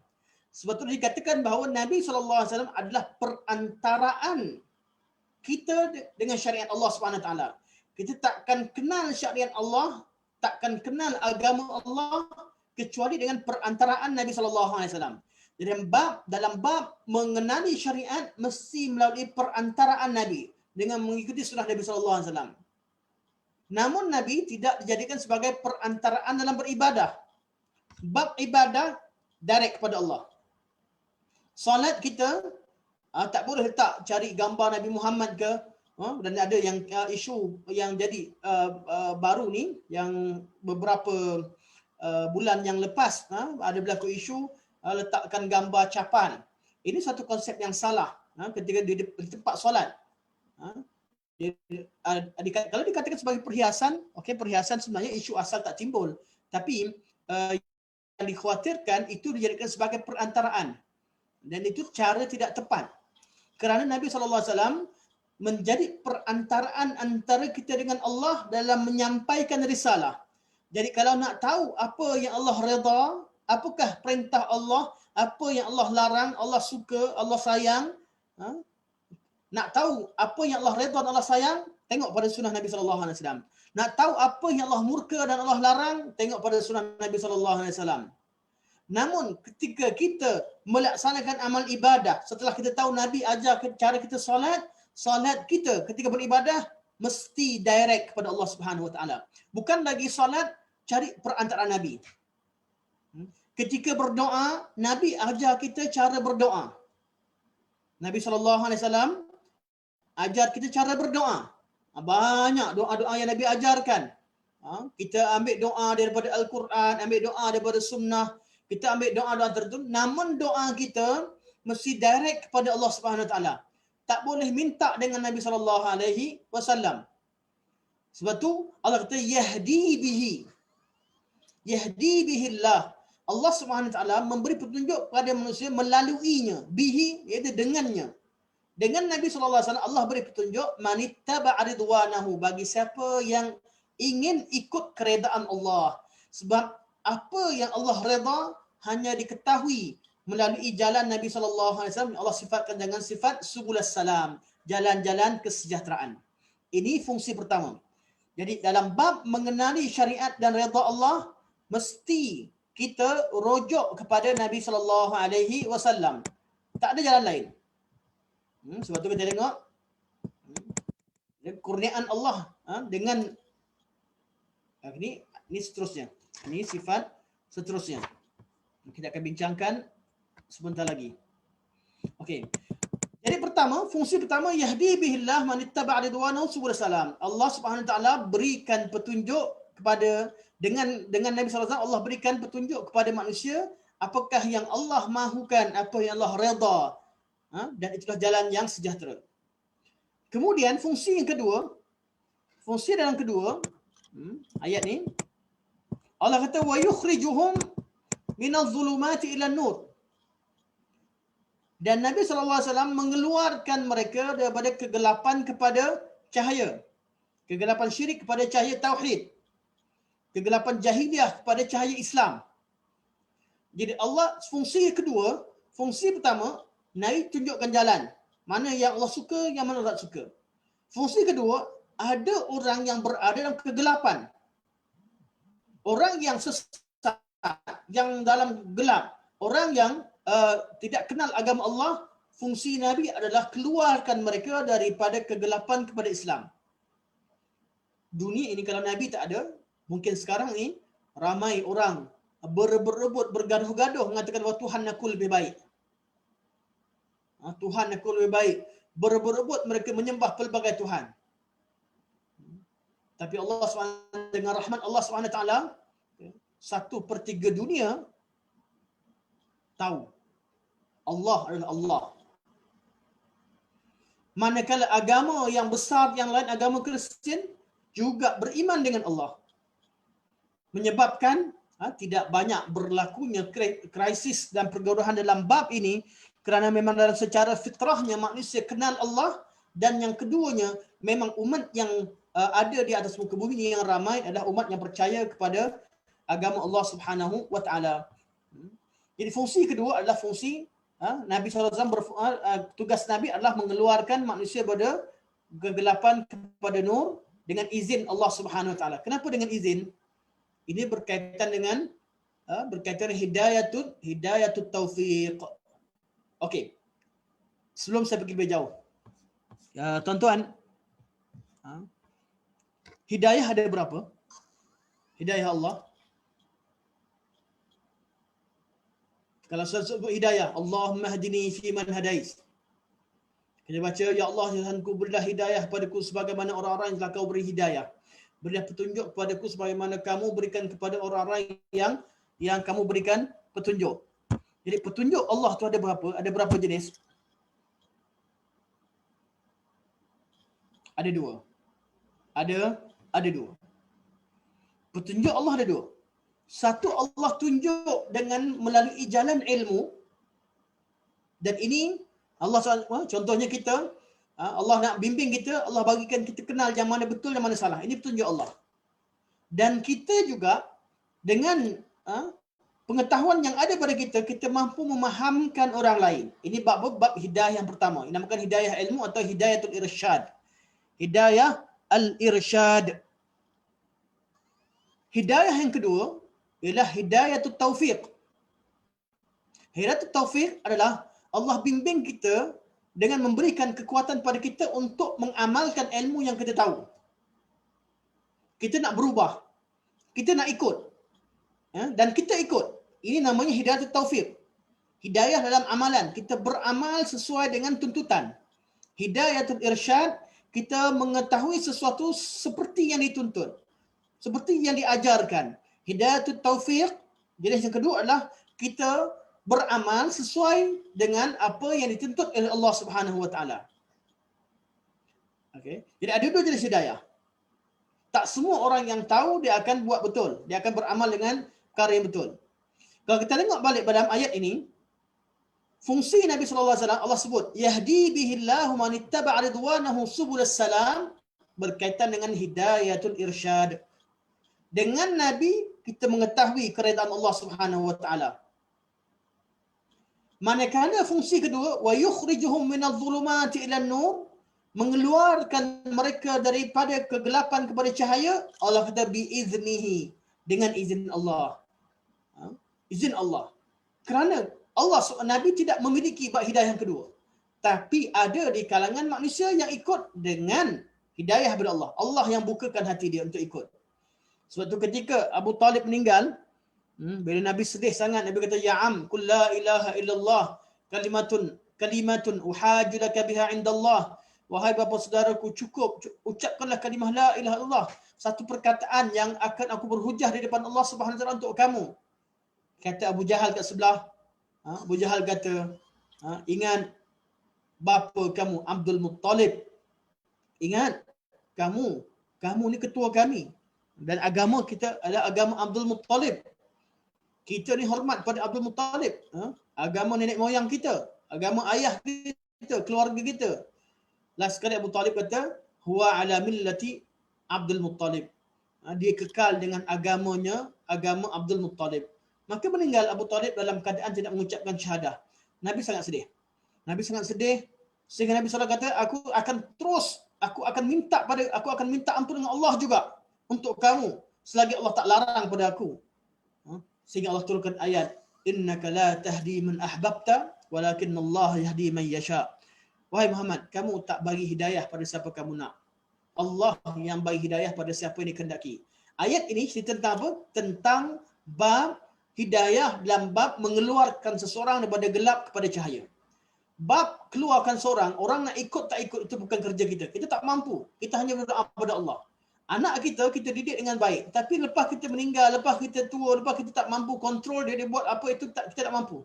Sebab itu dikatakan bahawa Nabi sallallahu alaihi wasallam adalah perantaraan kita dengan syariat Allah Subhanahu wa taala. Kita takkan kenal syariat Allah, takkan kenal agama Allah kecuali dengan perantaraan Nabi sallallahu alaihi wasallam. Jadi dalam bab mengenali syariat mesti melalui perantaraan Nabi dengan mengikuti sunnah Nabi sallallahu alaihi wasallam. Namun Nabi tidak dijadikan sebagai perantaraan dalam beribadah. Bab ibadah direct kepada Allah. Solat kita tak boleh letak cari gambar Nabi Muhammad ke, dan ada yang isu yang jadi baru ni yang beberapa bulan yang lepas ada berlaku isu letakkan gambar capan. Ini satu konsep yang salah ketika di tempat solat. Kalau dikatakan sebagai perhiasan, okey, perhiasan sebenarnya isu asal tak timbul, tapi yang dikhawatirkan itu dijadikan sebagai perantaraan dan itu cara tidak tepat. Kerana Nabi SAW menjadi perantaraan antara kita dengan Allah dalam menyampaikan risalah. Jadi kalau nak tahu apa yang Allah redha, apakah perintah Allah, apa yang Allah larang, Allah suka, Allah sayang, nak tahu apa yang Allah redha dan Allah sayang, tengok pada sunnah Nabi SAW. Nak tahu apa yang Allah murka dan Allah larang, tengok pada sunnah Nabi SAW. Namun ketika kita melaksanakan amal ibadah, setelah kita tahu Nabi ajar cara kita solat kita ketika beribadah mesti direct kepada Allah Subhanahu Wa Taala. Bukan lagi solat cari perantaraan Nabi. Ketika berdoa, Nabi ajar kita cara berdoa. Nabi SAW ajar kita cara berdoa. Banyak doa-doa yang Nabi ajarkan. Kita ambil doa daripada Al-Quran, ambil doa daripada sunnah, kita ambil doa-doa tertentu, namun doa kita mesti direct kepada Allah Subhanahu Wa Taala. Tak boleh minta dengan Nabi sallallahu alaihi wasallam. Sebab tu Allah kata yahdi bihi. Yahdi bihillah. Allah Subhanahu Wa Taala memberi petunjuk kepada manusia melaluinya. Bihi iaitu dengannya. Dengan Nabi sallallahu alaihi wasallam Allah beri petunjuk manittaba'a ridwanahu, bagi siapa yang ingin ikut keredaan Allah. Sebab apa yang Allah redha hanya diketahui melalui jalan Nabi sallallahu alaihi wasallam. Allah sifatkan dengan sifat subulas salam, jalan-jalan kesejahteraan. Ini fungsi pertama. Jadi dalam bab mengenali syariat dan redha Allah, mesti kita rujuk kepada Nabi sallallahu alaihi wasallam. Tak ada jalan lain. Sebab tu kita tengok kurniaan Allah dengan ini seterusnya. Ini sifat seterusnya. Kita akan bincangkan sebentar lagi. Okey. Jadi fungsi pertama yahdi bihillah man ittaba'a ridwanahu subul salam. Allah Subhanahu Wa Taala berikan petunjuk kepada dengan Nabi sallallahu alaihi wasallam, Allah berikan petunjuk kepada manusia apakah yang Allah mahukan, apa yang Allah redha. Dan itulah jalan yang sejahtera. Kemudian fungsi yang kedua, ayat ni Allah kata wa yukhrijuhum minadh-dhulumati ila nur. Dan Nabi SAW mengeluarkan mereka daripada kegelapan kepada cahaya. Kegelapan syirik kepada cahaya tauhid. Kegelapan jahiliah kepada cahaya Islam. Jadi Allah fungsi kedua, fungsi pertama, Nabi tunjukkan jalan. Mana yang Allah suka, yang mana Allah tak suka. Fungsi kedua, ada orang yang berada dalam kegelapan. Orang yang sesat, yang dalam gelap. Orang yang tidak kenal agama Allah, fungsi Nabi adalah keluarkan mereka daripada kegelapan kepada Islam. Dunia ini kalau Nabi tak ada, mungkin sekarang ni ramai orang berebut-rebut, bergaduh-gaduh mengatakan bahawa Tuhan aku lebih baik. Tuhan aku lebih baik. Berebut-rebut mereka menyembah pelbagai Tuhan. Tapi Allah SWT, dengan rahmat Allah SWT, 1/3 dunia tahu Allah adalah Allah. Manakala agama yang besar yang lain, agama Kristian, juga beriman dengan Allah. Menyebabkan tidak banyak berlakunya krisis dan pergaduhan dalam bab ini, kerana memang dalam secara fitrahnya manusia kenal Allah, dan yang keduanya memang umat yang ada di atas muka bumi ini yang ramai adalah umat yang percaya kepada agama Allah Subhanahu wa taala. Jadi fungsi kedua adalah fungsi Nabi SAW, tugas Nabi adalah mengeluarkan manusia daripada kegelapan kepada nur dengan izin Allah Subhanahu wa taala. Kenapa dengan izin? Ini berkaitan dengan hidayatut taufiq. Okey. Sebelum saya pergi lebih jauh. Tuan-tuan, hidayah ada berapa? Hidayah Allah. Kalau saya sebut hidayah, Allahumma hadini fi man hadais. Kita baca, ya Allah, Tuhanku, berilah hidayah padaku sebagaimana orang-orang yang telah kau beri hidayah. Berilah petunjuk kepadaku sebagaimana kamu berikan kepada orang-orang yang kamu berikan petunjuk. Jadi petunjuk Allah tu ada berapa? Ada berapa jenis? Ada dua. Ada dua. Petunjuk Allah ada dua. Satu, Allah tunjuk dengan melalui jalan ilmu. Dan ini Allah contohnya kita, Allah nak bimbing kita, Allah bagikan kita kenal yang mana betul yang mana salah. Ini petunjuk Allah. Dan kita juga dengan pengetahuan yang ada pada kita, kita mampu memahamkan orang lain. Ini bab hidayah yang pertama. Ini namakan hidayah ilmu atau hidayatul irsyad. Hidayah al-irsyad. Hidayah yang kedua ialah hidayatul taufiq. Hidayatul taufiq adalah Allah bimbing kita dengan memberikan kekuatan pada kita untuk mengamalkan ilmu yang kita tahu. Kita nak berubah. Kita nak ikut. Dan kita ikut. Ini namanya hidayatul taufiq. Hidayah dalam amalan. Kita beramal sesuai dengan tuntutan. Hidayatul irsyad, kita mengetahui sesuatu seperti yang dituntut. Seperti yang diajarkan. Hidayatul taufiq, jenis yang kedua adalah kita beramal sesuai dengan apa yang dituntut oleh Allah Subhanahu wa taala. Okey. Jadi ada dua jenis hidayah. Tak semua orang yang tahu dia akan buat betul. Dia akan beramal dengan perkara yang betul. Kalau kita tengok balik dalam ayat ini, fungsi Nabi sallallahu alaihi wasallam Allah sebut yahdi bihillahu man ittaba'a ridwanahu subulas salam, berkaitan dengan hidayatul irsyad. Dengan Nabi kita mengetahui keredaan Allah Subhanahu wa taala. Manakala fungsi kedua, wa yukhrijuhum minadh-dhulumati ilan nur, mengeluarkan mereka daripada kegelapan kepada cahaya, Allah kata biiznihi, dengan izin Allah. Izin Allah. Kerana Allah, Nabi tidak memiliki bab hidayah yang kedua. Tapi ada di kalangan manusia yang ikut dengan hidayah daripada Allah. Allah yang bukakan hati dia untuk ikut. Sebab tu ketika Abu Talib meninggal, bila Nabi sedih sangat, Nabi kata, ya am, kul la ilaha illallah, kalimatun uhaju laka biha indallah. Wahai bapa saudaraku, cukup ucapkanlah kalimah la ilaha illallah, satu perkataan yang akan aku berhujah di depan Allah Subhanahu wa taala untuk kamu. Kata Abu Jahal kat sebelah, Abu Jahal kata, ingat bapa kamu Abdul Muttalib. Ingat, kamu ni ketua kami. Dan agama kita adalah agama Abdul Muttalib. Kita ni hormat pada Abdul Muttalib. Agama nenek moyang kita. Agama ayah kita. Keluarga kita. Last sekali Abu Talib kata, huwa ala millati Abdul Muttalib. Dia kekal dengan agamanya, agama Abdul Muttalib. Maka meninggal Abu Talib dalam keadaan tidak mengucapkan syahadah. Nabi sangat sedih. Nabi sangat sedih sehingga Nabi SAW kata, aku akan minta ampun dengan Allah juga untuk kamu selagi Allah tak larang pada aku. Sehingga Allah turunkan ayat, innaka la tahdi man ahbabta walakin Allah yahdi man yasha. Wahai Muhammad, kamu tak bagi hidayah pada siapa kamu nak. Allah yang bagi hidayah pada siapa yang dikehendaki. Ayat ini cerita tentang apa? Tentang bab hidayah dalam bab mengeluarkan seseorang daripada gelap kepada cahaya. Bab keluarkan seorang, orang nak ikut tak ikut itu bukan kerja kita. Kita tak mampu. Kita hanya berdoa kepada Allah. Anak kita didik dengan baik. Tapi lepas kita meninggal, lepas kita tua, lepas kita tak mampu kontrol dia buat apa itu, kita tak mampu.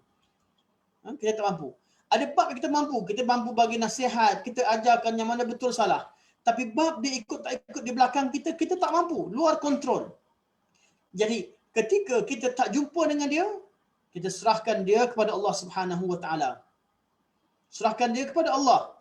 Kita tak mampu. Ada bab yang kita mampu. Kita mampu bagi nasihat, kita ajarkan yang mana betul salah. Tapi bab dia ikut tak ikut di belakang kita, kita tak mampu. Luar kontrol. Jadi ketika kita tak jumpa dengan dia, kita serahkan dia kepada Allah Subhanahu Wa Taala. Serahkan dia kepada Allah.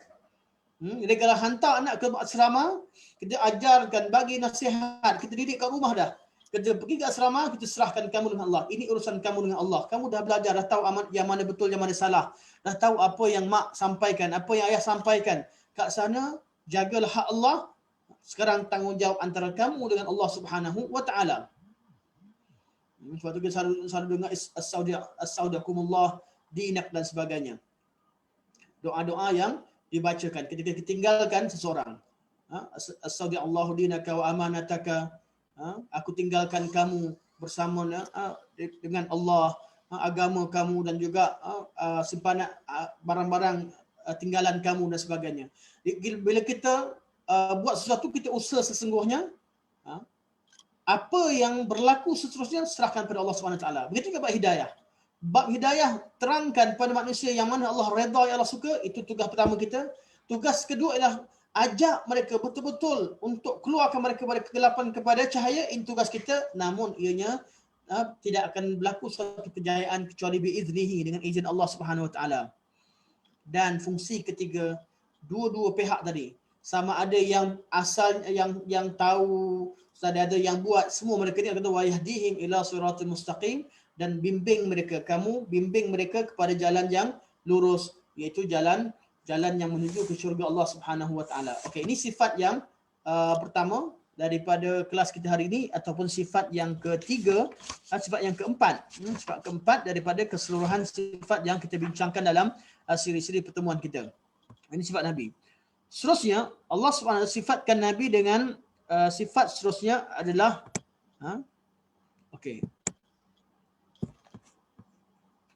Jadi kalau hantar anak ke asrama, kita ajarkan, bagi nasihat, kita didik kat rumah dah. Kita pergi ke asrama, kita serahkan kamu dengan Allah. Ini urusan kamu dengan Allah. Kamu dah belajar, dah tahu yang mana betul, yang mana salah. Dah tahu apa yang mak sampaikan, apa yang ayah sampaikan. Kat sana, jagalah hak Allah. Sekarang tanggungjawab antara kamu dengan Allah Subhanahu Wa Taala. Sebab tu kita selalu dengar as-saudakumullah, dinak dan sebagainya. Doa-doa yang dibacakan ketika kita tinggalkan seseorang. As-saudiallahu dinaka wa amanataka. Aku tinggalkan kamu bersama dengan Allah, agama kamu dan juga simpanan barang-barang tinggalan kamu dan sebagainya. Bila kita buat sesuatu, kita usaha sesungguhnya, apa yang berlaku seterusnya serahkan pada Allah Subhanahu Taala. Begitu juga bab hidayah. Bab hidayah, terangkan pada manusia yang mana Allah redha, yang Allah suka. Itu tugas pertama kita. Tugas kedua ialah ajak mereka betul-betul untuk keluarkan mereka dari kegelapan kepada cahaya. Ini tugas kita. Namun ianya tidak akan berlaku suatu kejayaan kecuali biiznihi, dengan izin Allah Subhanahu Wa Taala. Dan fungsi ketiga, dua-dua pihak tadi, sama ada yang asal yang tahu, ada yang buat, semua mereka ni kata wa yahdihim ila siratal mustaqim, dan bimbing mereka, kamu bimbing mereka kepada jalan yang lurus, iaitu jalan yang menuju ke syurga Allah Subhanahu Wa Taala. Okey, ini sifat yang pertama daripada kelas kita hari ini, ataupun sifat yang ketiga, sifat yang keempat. Sifat keempat daripada keseluruhan sifat yang kita bincangkan dalam siri-siri pertemuan kita. Ini sifat Nabi. Seterusnya, Allah Subhanahu Wa Taala sifatkan Nabi dengan sifat seterusnya adalah okey.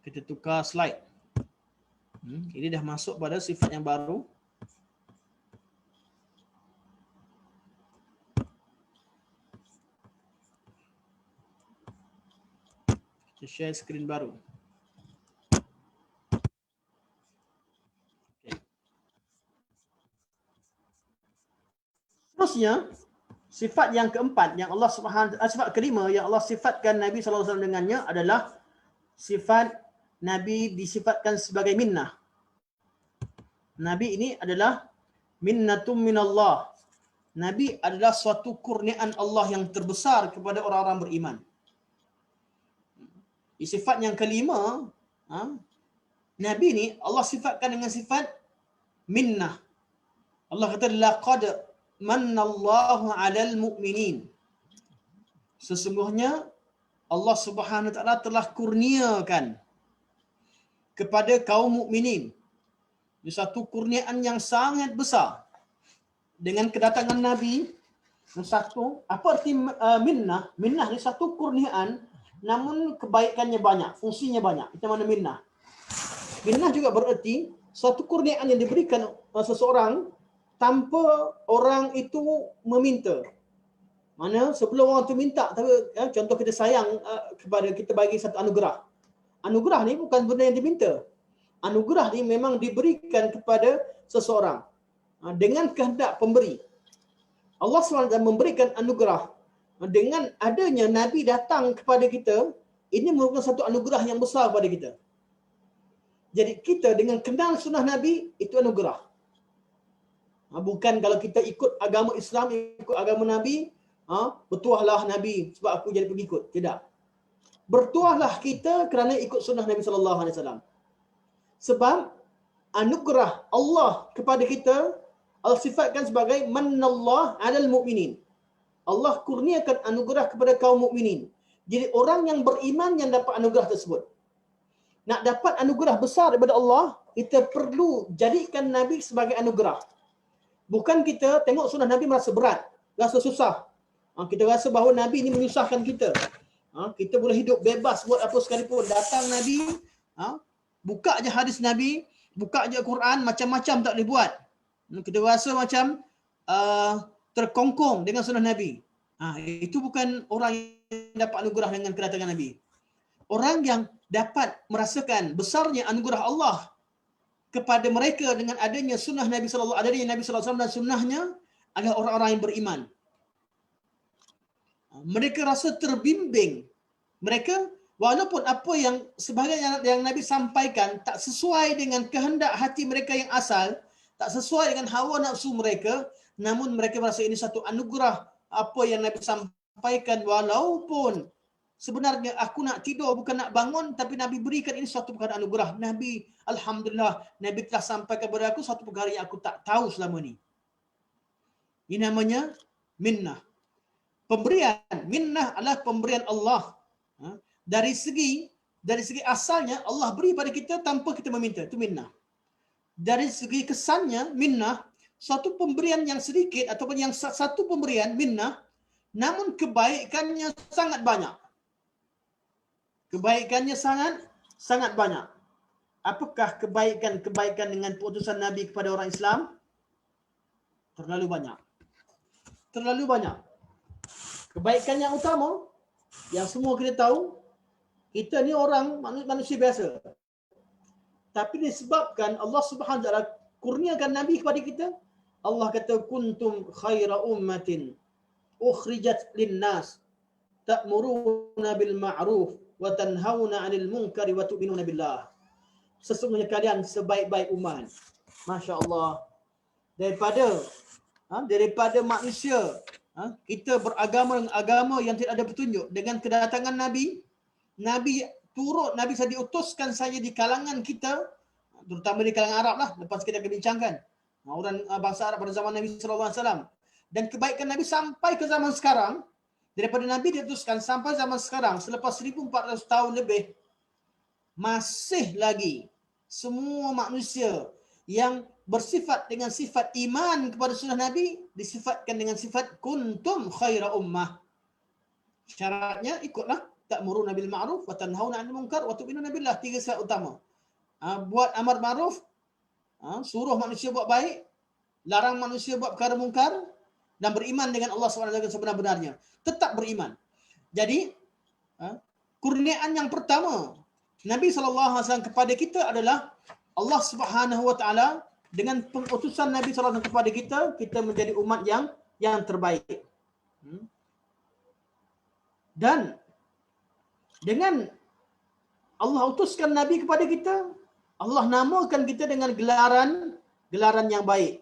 Kita tukar slide. Ini dah masuk pada sifat yang baru. Kita share skrin baru. Okay. Seterusnya, sifat yang keempat yang Allah Subhanahu sifat kelima yang Allah sifatkan Nabi sallallahu alaihi wasallam dengannya adalah sifat Nabi disifatkan sebagai minnah. Nabi ini adalah minnatum minallah. Nabi adalah suatu kurniaan Allah yang terbesar kepada orang-orang beriman. Di sifat yang kelima, Nabi ni Allah sifatkan dengan sifat minnah. Allah kata laqad mannallahu 'alal mu'minin. Sesungguhnya Allah Subhanahu Wa Taala telah kurniakan kepada kaum mukminin. Ini satu kurniaan yang sangat besar. Dengan kedatangan Nabi, satu, apa arti minnah? Minnah ni satu kurniaan, namun kebaikannya banyak, fungsinya banyak. Itu mana minnah. Minnah juga berarti suatu kurniaan yang diberikan seseorang tanpa orang itu meminta. Mana sebelum orang tu minta, tapi contoh kita sayang kepada, kita bagi satu anugerah. Anugerah ni bukan benda yang diminta. Anugerah ni memang diberikan kepada seseorang dengan kehendak pemberi. Allah SWT memberikan anugerah. Dengan adanya Nabi datang kepada kita, ini merupakan satu anugerah yang besar kepada kita. Jadi kita dengan kenal sunnah Nabi, itu anugerah. Bukan kalau kita ikut agama Islam, ikut agama Nabi, bertuahlah Nabi sebab aku jadi pengikut. Tidak. Bertuahlah kita kerana ikut sunnah Nabi sallallahu alaihi wasallam. Sebab anugerah Allah kepada kita, Allah sifatkan sebagai mannallah 'alal mu'minin. Allah kurniakan anugerah kepada kaum mukminin. Jadi orang yang beriman yang dapat anugerah tersebut. Nak dapat anugerah besar daripada Allah, kita perlu jadikan Nabi sebagai anugerah. Bukan kita tengok sunnah Nabi merasa berat, rasa susah. Kita rasa bahawa Nabi ini menyusahkan kita. Kita boleh hidup bebas buat apa sekalipun. Datang Nabi, buka je hadis Nabi, buka je Quran, macam-macam tak boleh buat. Kita rasa macam terkongkong dengan sunnah Nabi. Itu bukan orang yang dapat anugerah dengan kedatangan Nabi. Orang yang dapat merasakan besarnya anugerah Allah kepada mereka dengan adanya sunnah Nabi sallallahu alaihi wasallam dan sunnahnya adalah orang-orang yang beriman. Mereka rasa terbimbing. Mereka walaupun apa yang sebahagian yang Nabi sampaikan tak sesuai dengan kehendak hati mereka yang asal, tak sesuai dengan hawa nafsu mereka, namun mereka merasa ini satu anugerah apa yang Nabi sampaikan, walaupun sebenarnya aku nak tidur bukan nak bangun, tapi Nabi berikan ini suatu perkara anugerah. Nabi, alhamdulillah, Nabi telah sampaikan kepada aku suatu perkara yang aku tak tahu selama ni. Ini namanya minnah. Pemberian. Minnah adalah pemberian Allah. Dari segi asalnya Allah beri pada kita tanpa kita meminta. Itu minnah. Dari segi kesannya minnah, suatu pemberian yang sedikit ataupun yang satu pemberian minnah, namun kebaikannya sangat banyak. Kebaikannya sangat banyak. Apakah kebaikan dengan putusan Nabi kepada orang Islam? Terlalu banyak. Terlalu banyak. Kebaikan yang utama, yang semua kita tahu, kita ni orang manusia biasa. Tapi disebabkan Allah Subhanahu Wa Taala kurniakan Nabi kepada kita, Allah kata kuntum khaira ummatin ukhrijat linnas ta'muruna bil ma'ruf wa tanhauna 'anil munkari wa tu'minuna billah. Sesungguhnya kalian sebaik-baik umat. Masya-Allah. Daripada manusia, kita beragama dengan agama yang tidak ada petunjuk. Dengan kedatangan Nabi saya diutuskan saja di kalangan kita, terutama di kalangan Arab lah, lepas kita akan bincangkan orang bangsa Arab pada zaman Nabi sallallahu alaihi wasallam. Dan kebaikan Nabi sampai ke zaman sekarang, daripada Nabi diutuskan sampai zaman sekarang, selepas 1400 tahun lebih, masih lagi semua manusia yang bersifat dengan sifat iman kepada sunnah Nabi disifatkan dengan sifat kuntum khaira ummah. Syaratnya ikutlah ta'muruna bil ma'ruf wa tanhauna 'anil munkar wa tu'minuna billah. 3 syarat utama. Buat amar ma'ruf, suruh manusia buat baik, larang manusia buat perkara mungkar, dan beriman dengan Allah SWT sebenar-benarnya. Tetap beriman. Jadi, kurniaan yang pertama Nabi SAW kepada kita adalah Allah Subhanahu Wa Taala dengan pengutusan Nabi SAW kepada kita, kita menjadi umat yang terbaik. Dan dengan Allah utuskan Nabi kepada kita, Allah namakan kita dengan gelaran yang baik.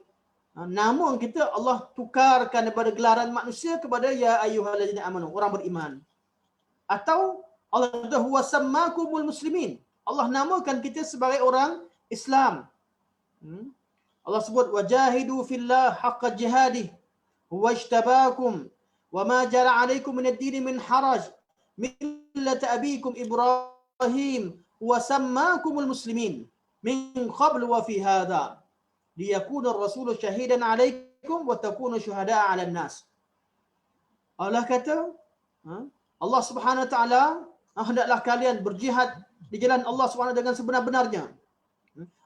Nama kita Allah tukarkan daripada gelaran manusia kepada ya ayyuhallazina amanu, orang beriman. Atau Allah kata huwa sammakumul muslimin. Allah namakan kita sebagai orang Islam. Allah sebut wajahidu fillah haqqa jihadih huwa ijtabakum wa ma jara alaikum min ad-din min haraj millat abikum Ibrahim wa sammakumul muslimin min qabl wa fi hadha liyakuna ar-rasulu shahidan alaikum wa takunu syuhada'a 'alan nas. Allah kata, Allah Subhanahu Wa Taala, hendaklah kalian berjihad di jalan Allah Subhanahu dengan sebenar-benarnya.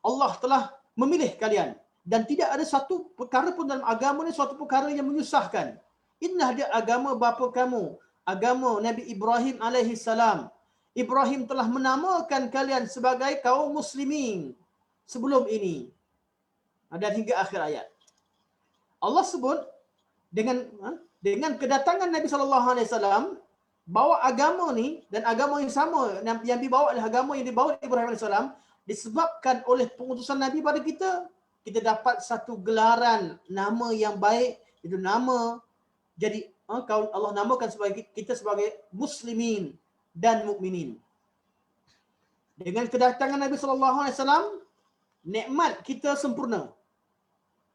Allah telah memilih kalian dan tidak ada satu perkara pun dalam agama ni suatu perkara yang menyusahkan. Inilah dia agama bapa kamu, agama Nabi Ibrahim alaihi salam. Ibrahim telah menamakan kalian sebagai kaum muslimin sebelum ini. Dan hingga akhir ayat. Allah sebut dengan kedatangan Nabi sallallahu alaihi wasallam bawa agama ni, dan agama yang sama yang dibawa oleh agama yang dibawa oleh Ibrahim alaihi salam disebabkan oleh pengutusan Nabi pada kita, kita dapat satu gelaran nama yang baik, itu nama jadi kalau Allah namakan sebagai kita sebagai muslimin dan mukminin. Dengan kedatangan Nabi SAW, nikmat kita sempurna.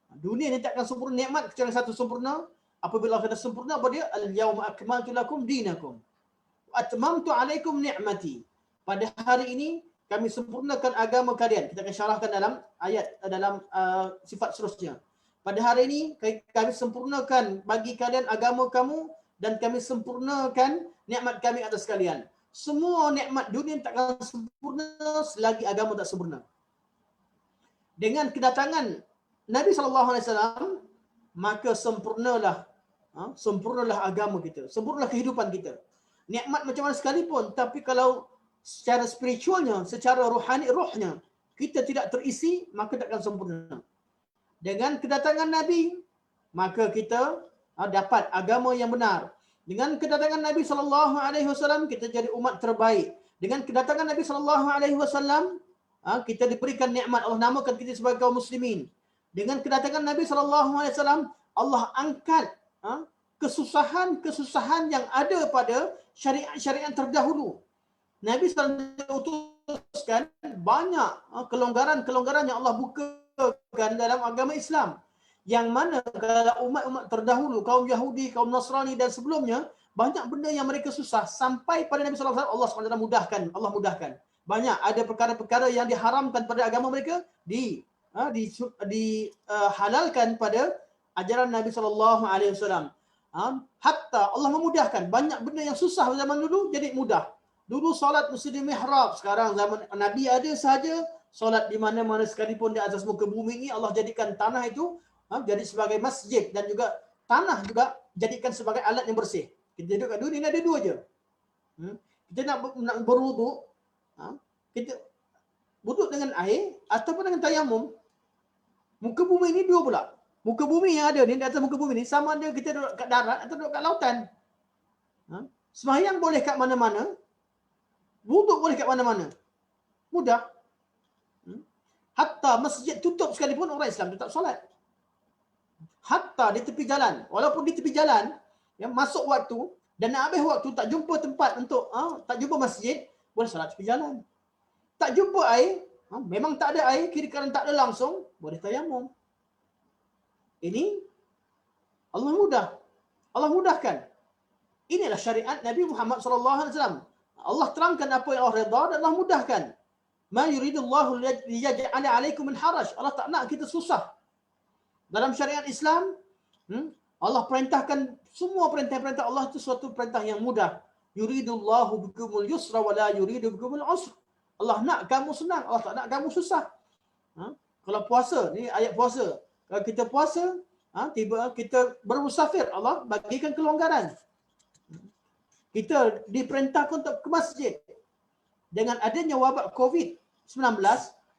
Dunia ni takkan sempurna nikmat kecuali satu sempurna. Apabila kita sempurna, apa dia? Al-yawma akmaltu lakum dinakum wa atmamtu alaikum ni'mati. Pada hari ini kami sempurnakan agama kalian. Kita akan syarahkan dalam ayat dalam sifat seterusnya. Pada hari ini kami sempurnakan bagi kalian agama kamu dan kami sempurnakan nikmat kami atas kalian. Semua nikmat dunia takkan sempurna selagi agama tak sempurna. Dengan kedatangan Nabi SAW, maka sempurnalah agama kita, sempurnalah kehidupan kita. Nikmat macam mana sekalipun, tapi kalau secara spiritualnya, secara rohnya, kita tidak terisi, maka takkan sempurna. Dengan kedatangan Nabi, maka kita dapat agama yang benar. Dengan kedatangan Nabi SAW, kita jadi umat terbaik. Dengan kedatangan Nabi SAW, kita diberikan nikmat. Allah namakan kita sebagai kaum muslimin. Dengan kedatangan Nabi SAW, Allah angkat kesusahan-kesusahan yang ada pada syariat-syariat terdahulu. Nabi SAW utuskan banyak kelonggaran-kelonggaran yang Allah bukakan dalam agama Islam. Yang mana kalau umat-umat terdahulu, kaum Yahudi, kaum Nasrani dan sebelumnya, banyak benda yang mereka susah. Sampai pada Nabi SAW, Allah SWT mudahkan. Allah mudahkan. Banyak ada perkara-perkara yang diharamkan pada agama mereka, dihalalkan pada ajaran Nabi SAW. Hatta Allah memudahkan. Banyak benda yang susah zaman dulu, jadi mudah. Dulu solat mesti di mihrab. Sekarang zaman Nabi ada sahaja. Solat di mana-mana sekalipun di atas muka bumi ini, Allah jadikan tanah itu jadi sebagai masjid, dan juga tanah juga jadikan sebagai alat yang bersih. Kita duduk kat dunia ni ada dua je. Kita nak berwuduk, kita wuduk dengan air ataupun dengan tayamum. Muka bumi ni dua pula. Muka bumi yang ada ni, di atas muka bumi ni, sama ada kita duduk kat darat atau duduk kat lautan. Sembahyang boleh kat mana-mana, wuduk boleh kat mana-mana. Mudah. Hatta masjid tutup sekalipun, orang Islam tetap solat. Hatta di tepi jalan, walaupun di tepi jalan, masuk waktu dan nak habis waktu, tak jumpa tempat untuk, tak jumpa masjid, boleh solat tepi jalan. Tak jumpa air, memang tak ada air, kiri kanan tak ada langsung, boleh tayamum. Ini Allah mudahkan. Inilah syariat Nabi Muhammad SAW. Allah terangkan apa yang Allah redha dan Allah mudahkan. Ma yuridullahu liyaj'ala 'alaikum min haraj. Allah tak nak kita susah. Dalam syariat Islam, Allah perintahkan semua perintah-perintah Allah itu suatu perintah yang mudah. Yuridullahu bikumul yusra wa la yuridu bikumul usra. Allah nak kamu senang, Allah tak nak kamu susah. Kalau puasa, ni ayat puasa. Kalau kita puasa, tiba kita bermusafir, Allah bagikan kelonggaran. Kita diperintahkan untuk ke masjid. Dengan adanya wabak COVID-19,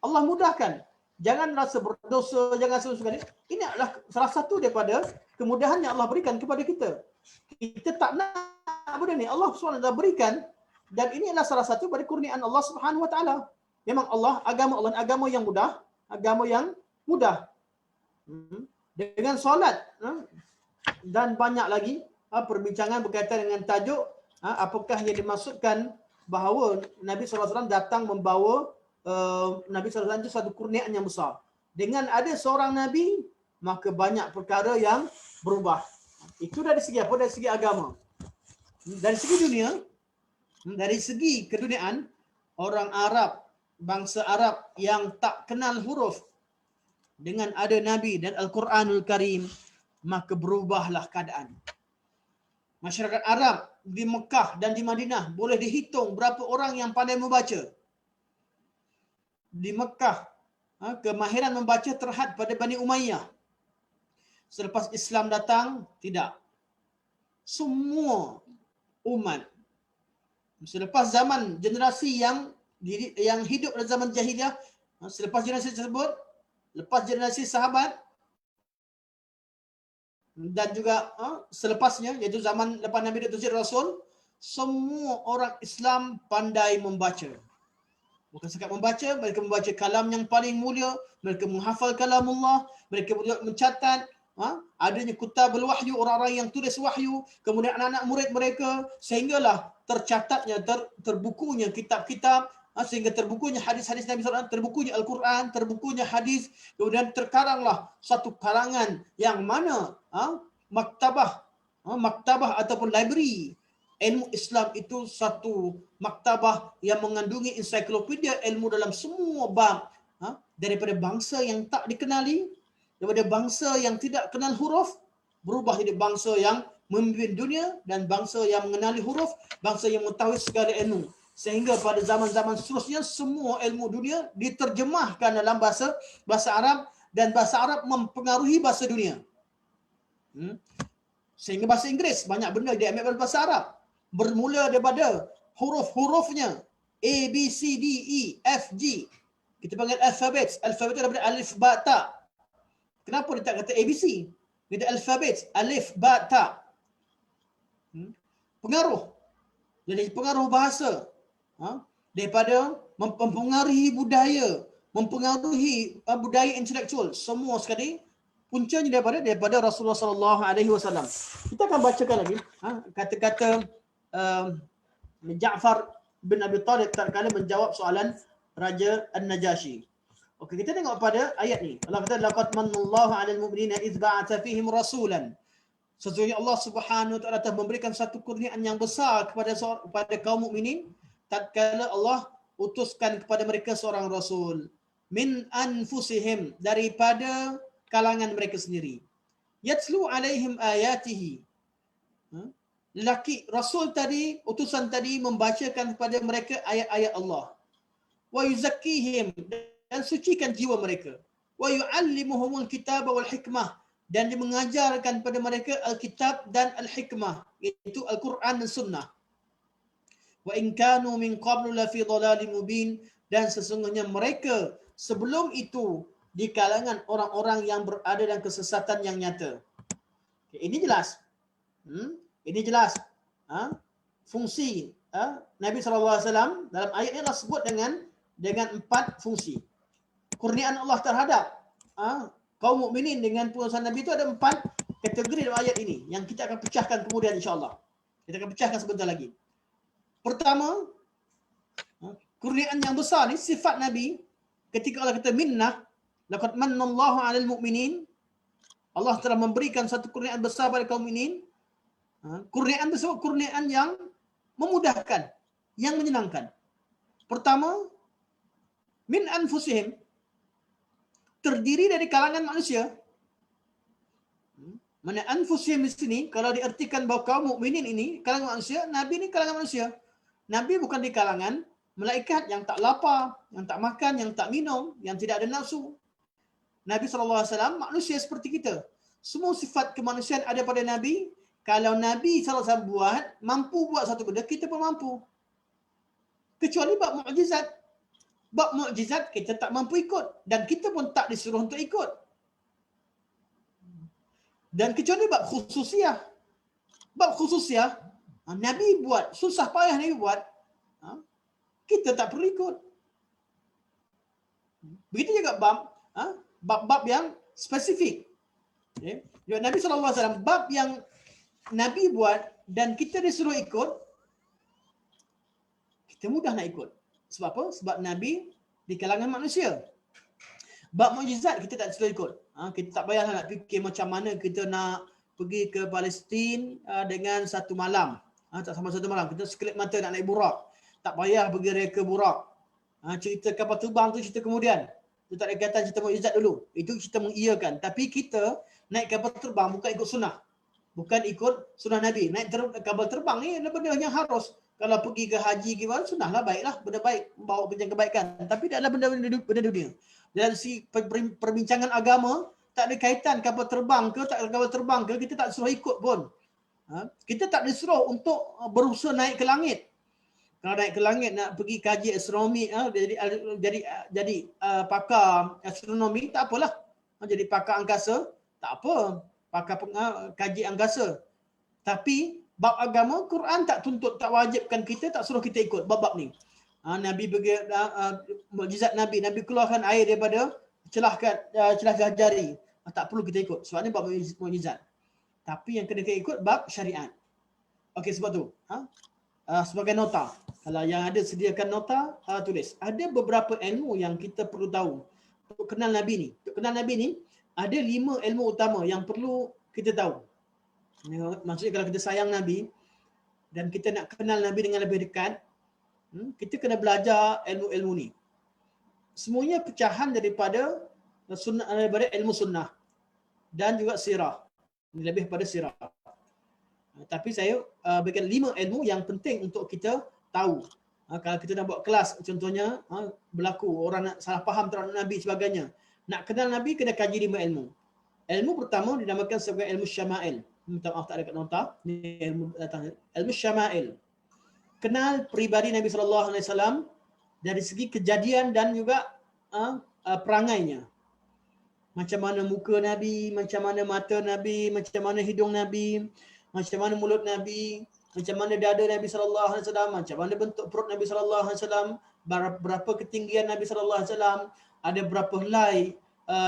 Allah mudahkan. Jangan rasa berdosa, jangan rasa sekali. Ini adalah salah satu daripada kemudahan yang Allah berikan kepada kita. Kita tak nak benda ni, Allah SWT berikan, dan ini adalah salah satu daripada kurniaan Allah Subhanahu Wa Taala. Memang agama yang mudah, agama yang mudah. Dengan solat dan banyak lagi perbincangan berkaitan dengan tajuk apakah yang dimaksudkan bahawa Nabi SAW datang membawa Nabi SAW itu satu kurniaan yang besar. Dengan ada seorang Nabi, maka banyak perkara yang berubah. Itu dari segi apa? Dari segi agama. Dari segi dunia, dari segi keduniaan, orang Arab, bangsa Arab yang tak kenal huruf, dengan ada Nabi dan Al-Quranul Karim, maka berubahlah keadaan. Masyarakat Arab di Mekah dan di Madinah boleh dihitung berapa orang yang pandai membaca. Di Mekah, kemahiran membaca terhad pada Bani Umayyah. Selepas Islam datang, tidak. Semua umat. Selepas zaman generasi yang hidup pada zaman jahiliah, selepas generasi tersebut, lepas generasi sahabat, dan juga selepasnya, iaitu zaman lepas Nabi diutus Rasul, semua orang Islam pandai membaca. Bukan sekat membaca, mereka membaca kalam yang paling mulia, mereka menghafal kalamullah, mereka mencatat adanya kutabul wahyu, orang-orang yang tulis wahyu, kemudian anak-anak murid mereka, sehinggalah tercatatnya, terbukunya kitab-kitab, sehingga terbukunya hadis-hadis Nabi SAW, terbukunya Al-Quran, terbukunya hadis, kemudian terkaranglah satu karangan yang mana maktabah ataupun library ilmu Islam itu satu maktabah yang mengandungi ensiklopedia ilmu dalam semua bab, daripada bangsa yang tak dikenali, daripada bangsa yang tidak kenal huruf, berubah jadi bangsa yang memimpin dunia, dan bangsa yang mengenali huruf, bangsa yang mengetahui segala ilmu. Sehingga pada zaman-zaman seterusnya semua ilmu dunia diterjemahkan dalam bahasa Arab, dan bahasa Arab mempengaruhi bahasa dunia. Sehingga bahasa Inggeris banyak benda diambil dari bahasa Arab. Bermula daripada huruf-hurufnya A, B, C, D, E, F, G. Kita panggil alfabet. Alfabet itu daripada alif, ba, ta. Kenapa dia tak kata ABC? Dia alfabet, alif, ba, ta. Pengaruh. Jadi pengaruh bahasa. Daripada mempengaruhi budaya, mempengaruhi budaya intelektual. Semua sekali puncanya daripada Rasulullah SAW. Kita akan bacakan lagi kata-kata Ja'far bin Abi Talib tatkala menjawab soalan Raja An-Najashi. Okey, kita tengok pada ayat ni. Allah kata laqad manallahu 'alal mu'minina idz ba'atha fihim rasulan. Sesungguhnya Allah Subhanahu wa taala telah memberikan satu kurniaan yang besar kepada kaum mukminin tatkala Allah utuskan kepada mereka seorang rasul min anfusihim, daripada kalangan mereka sendiri. Yatlu 'alaihim ayatihi. Lelaki rasul tadi, utusan tadi membacakan kepada mereka ayat-ayat Allah. Wa yuzakkihim, dan sucikan jiwa mereka. Wa yu'allimuhumul kitaba wal hikmah, dan dia mengajarkan kepada mereka Alkitab dan Al-Hikmah, iaitu Al-Quran dan Sunnah. Wa in kanu min qablu la fi dhalalin mubin, dan sesungguhnya mereka sebelum itu di kalangan orang-orang yang berada dalam kesesatan yang nyata. Okay, ini jelas. Ini jelas. Fungsi Nabi SAW dalam ayat ini Allah sebut dengan 4 fungsi. Kurniaan Allah terhadap kaum mukminin dengan pengutusan Nabi itu ada 4 kategori dalam ayat ini yang kita akan pecahkan kemudian insya-Allah. Kita akan pecahkan sebentar lagi. Pertama, kurniaan yang besar ni sifat Nabi ketika Allah kata minnah, laqad manallahu 'alal mu'minin. Allah telah memberikan satu kurniaan besar pada kaum mukminin. Kurniaan tersebut kurniaan yang memudahkan, yang menyenangkan. Pertama, min anfusihim, terdiri dari kalangan manusia. Mana anfusihim di sini kalau diartikan bahawa kaum mukminin ini kalangan manusia, Nabi ini kalangan manusia. Nabi bukan di kalangan malaikat yang tak lapar, yang tak makan, yang tak minum, yang tidak ada nafsu. Nabi SAW manusia seperti kita. Semua sifat kemanusiaan ada pada Nabi. Kalau Nabi SAW mampu buat satu benda, kita pun mampu. Kecuali bab mukjizat. Bab mukjizat kita tak mampu ikut. Dan kita pun tak disuruh untuk ikut. Dan kecuali bab khususiah. Bab khususiah, Nabi buat, susah payah Nabi buat, kita tak perlu ikut. Begitu juga bab-bab yang spesifik. Okay. Nabi SAW, bab yang Nabi buat dan kita disuruh ikut, kita mudah nak ikut. Sebab apa? Sebab Nabi di kalangan manusia. Bab mukjizat kita tak disuruh ikut. Kita tak payahlah nak fikir macam mana kita nak pergi ke Palestin dengan satu malam. Tak sama satu malam. Kita sekelip mata nak naik burak. Tak payah pergi reka burak. Cerita kapal terbang tu cerita kemudian. Itu tak ada kaitan cerita mukjizat dulu. Itu kita mengiyakan. Tapi kita naik kapal terbang bukan ikut sunnah. Bukan ikut sunnah Nabi. Naik kapal terbang ni adalah benda yang harus. Kalau pergi ke haji gimana, sunnahlah, baiklah. Benda baik. Membawa kebaikan. Tapi tak adalah benda dunia. Dalam si perbincangan agama, tak ada kaitan kapal terbang ke, tak ada kapal terbang ke, kita tak disuruh ikut pun. Kita tak disuruh untuk berusaha naik ke langit. Kalau naik ke langit nak pergi kaji astronomi, jadi pakar astronomi, tak apalah. Jadi pakar angkasa, tak apa. Pakar kaji angkasa. Tapi bab agama, Quran tak tuntut, tak wajibkan kita, tak suruh kita ikut bab-bab ni. Nabi bagi mukjizat Nabi. Nabi keluarkan air daripada celah jari. Tak perlu kita ikut. Sebabnya bab mukjizat. Tapi yang kena kita ikut bab syariat. Okey, sebab tu. Sebagai nota. Kalau yang ada sediakan nota, tulis. Ada beberapa ilmu yang kita perlu tahu. Untuk kenal Nabi ni. Untuk kenal Nabi ni, ada 5 ilmu utama yang perlu kita tahu. Maksudnya kalau kita sayang Nabi dan kita nak kenal Nabi dengan lebih dekat, kita kena belajar ilmu-ilmu ni. Semuanya pecahan daripada ilmu sunnah dan juga sirah. Lebih pada sirah. Tapi saya berikan 5 ilmu yang penting untuk kita tahu. Kalau kita nak buat kelas, contohnya berlaku orang nak salah faham terhadap Nabi sebagainya. Nak kenal Nabi kena kaji 5 ilmu. Ilmu pertama dinamakan sebagai ilmu syama'il. Minta maaf tak ada kat nota. Ini ilmu datang. Ilmu syama'il. Kenal peribadi Nabi SAW dari segi kejadian dan juga perangainya. Macam mana muka Nabi, macam mana mata Nabi, macam mana hidung Nabi, macam mana mulut Nabi, macam mana dada Nabi SAW, macam mana bentuk perut Nabi SAW, berapa ketinggian Nabi SAW, ada berapa helai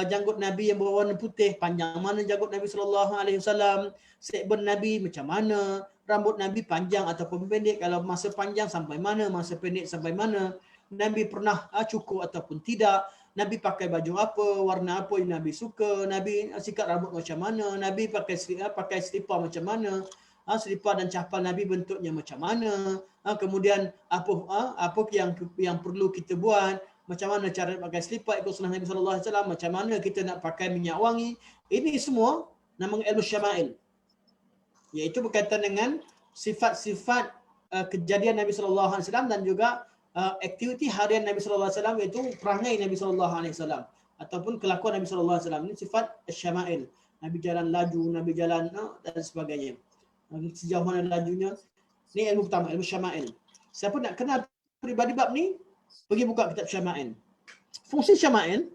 janggut Nabi yang berwarna putih, panjang mana janggut Nabi SAW, segmen Nabi macam mana, rambut Nabi panjang ataupun pendek, kalau masa panjang sampai mana, masa pendek sampai mana, Nabi pernah cukur ataupun tidak, Nabi pakai baju apa, warna apa yang Nabi suka, Nabi sikat rambut macam mana, Nabi pakai selipar macam mana, selipar dan capal Nabi bentuknya macam mana, kemudian apa yang perlu kita buat, macam mana cara pakai selipar ikut sunnah Nabi SAW, macam mana kita nak pakai minyak wangi. Ini semua nama ilmu syama'il, iaitu berkaitan dengan sifat-sifat kejadian Nabi SAW dan juga aktiviti harian Nabi SAW, iaitu perangai Nabi SAW ataupun kelakuan Nabi SAW. Ini sifat syama'il. Nabi jalan laju, Nabi jalan dan sebagainya. Sejauh mana lajunya. Ini ilmu pertama, ilmu syama'il. Siapa nak kenal peribadi bab ni, pergi buka kitab syama'il. Fungsi syama'il,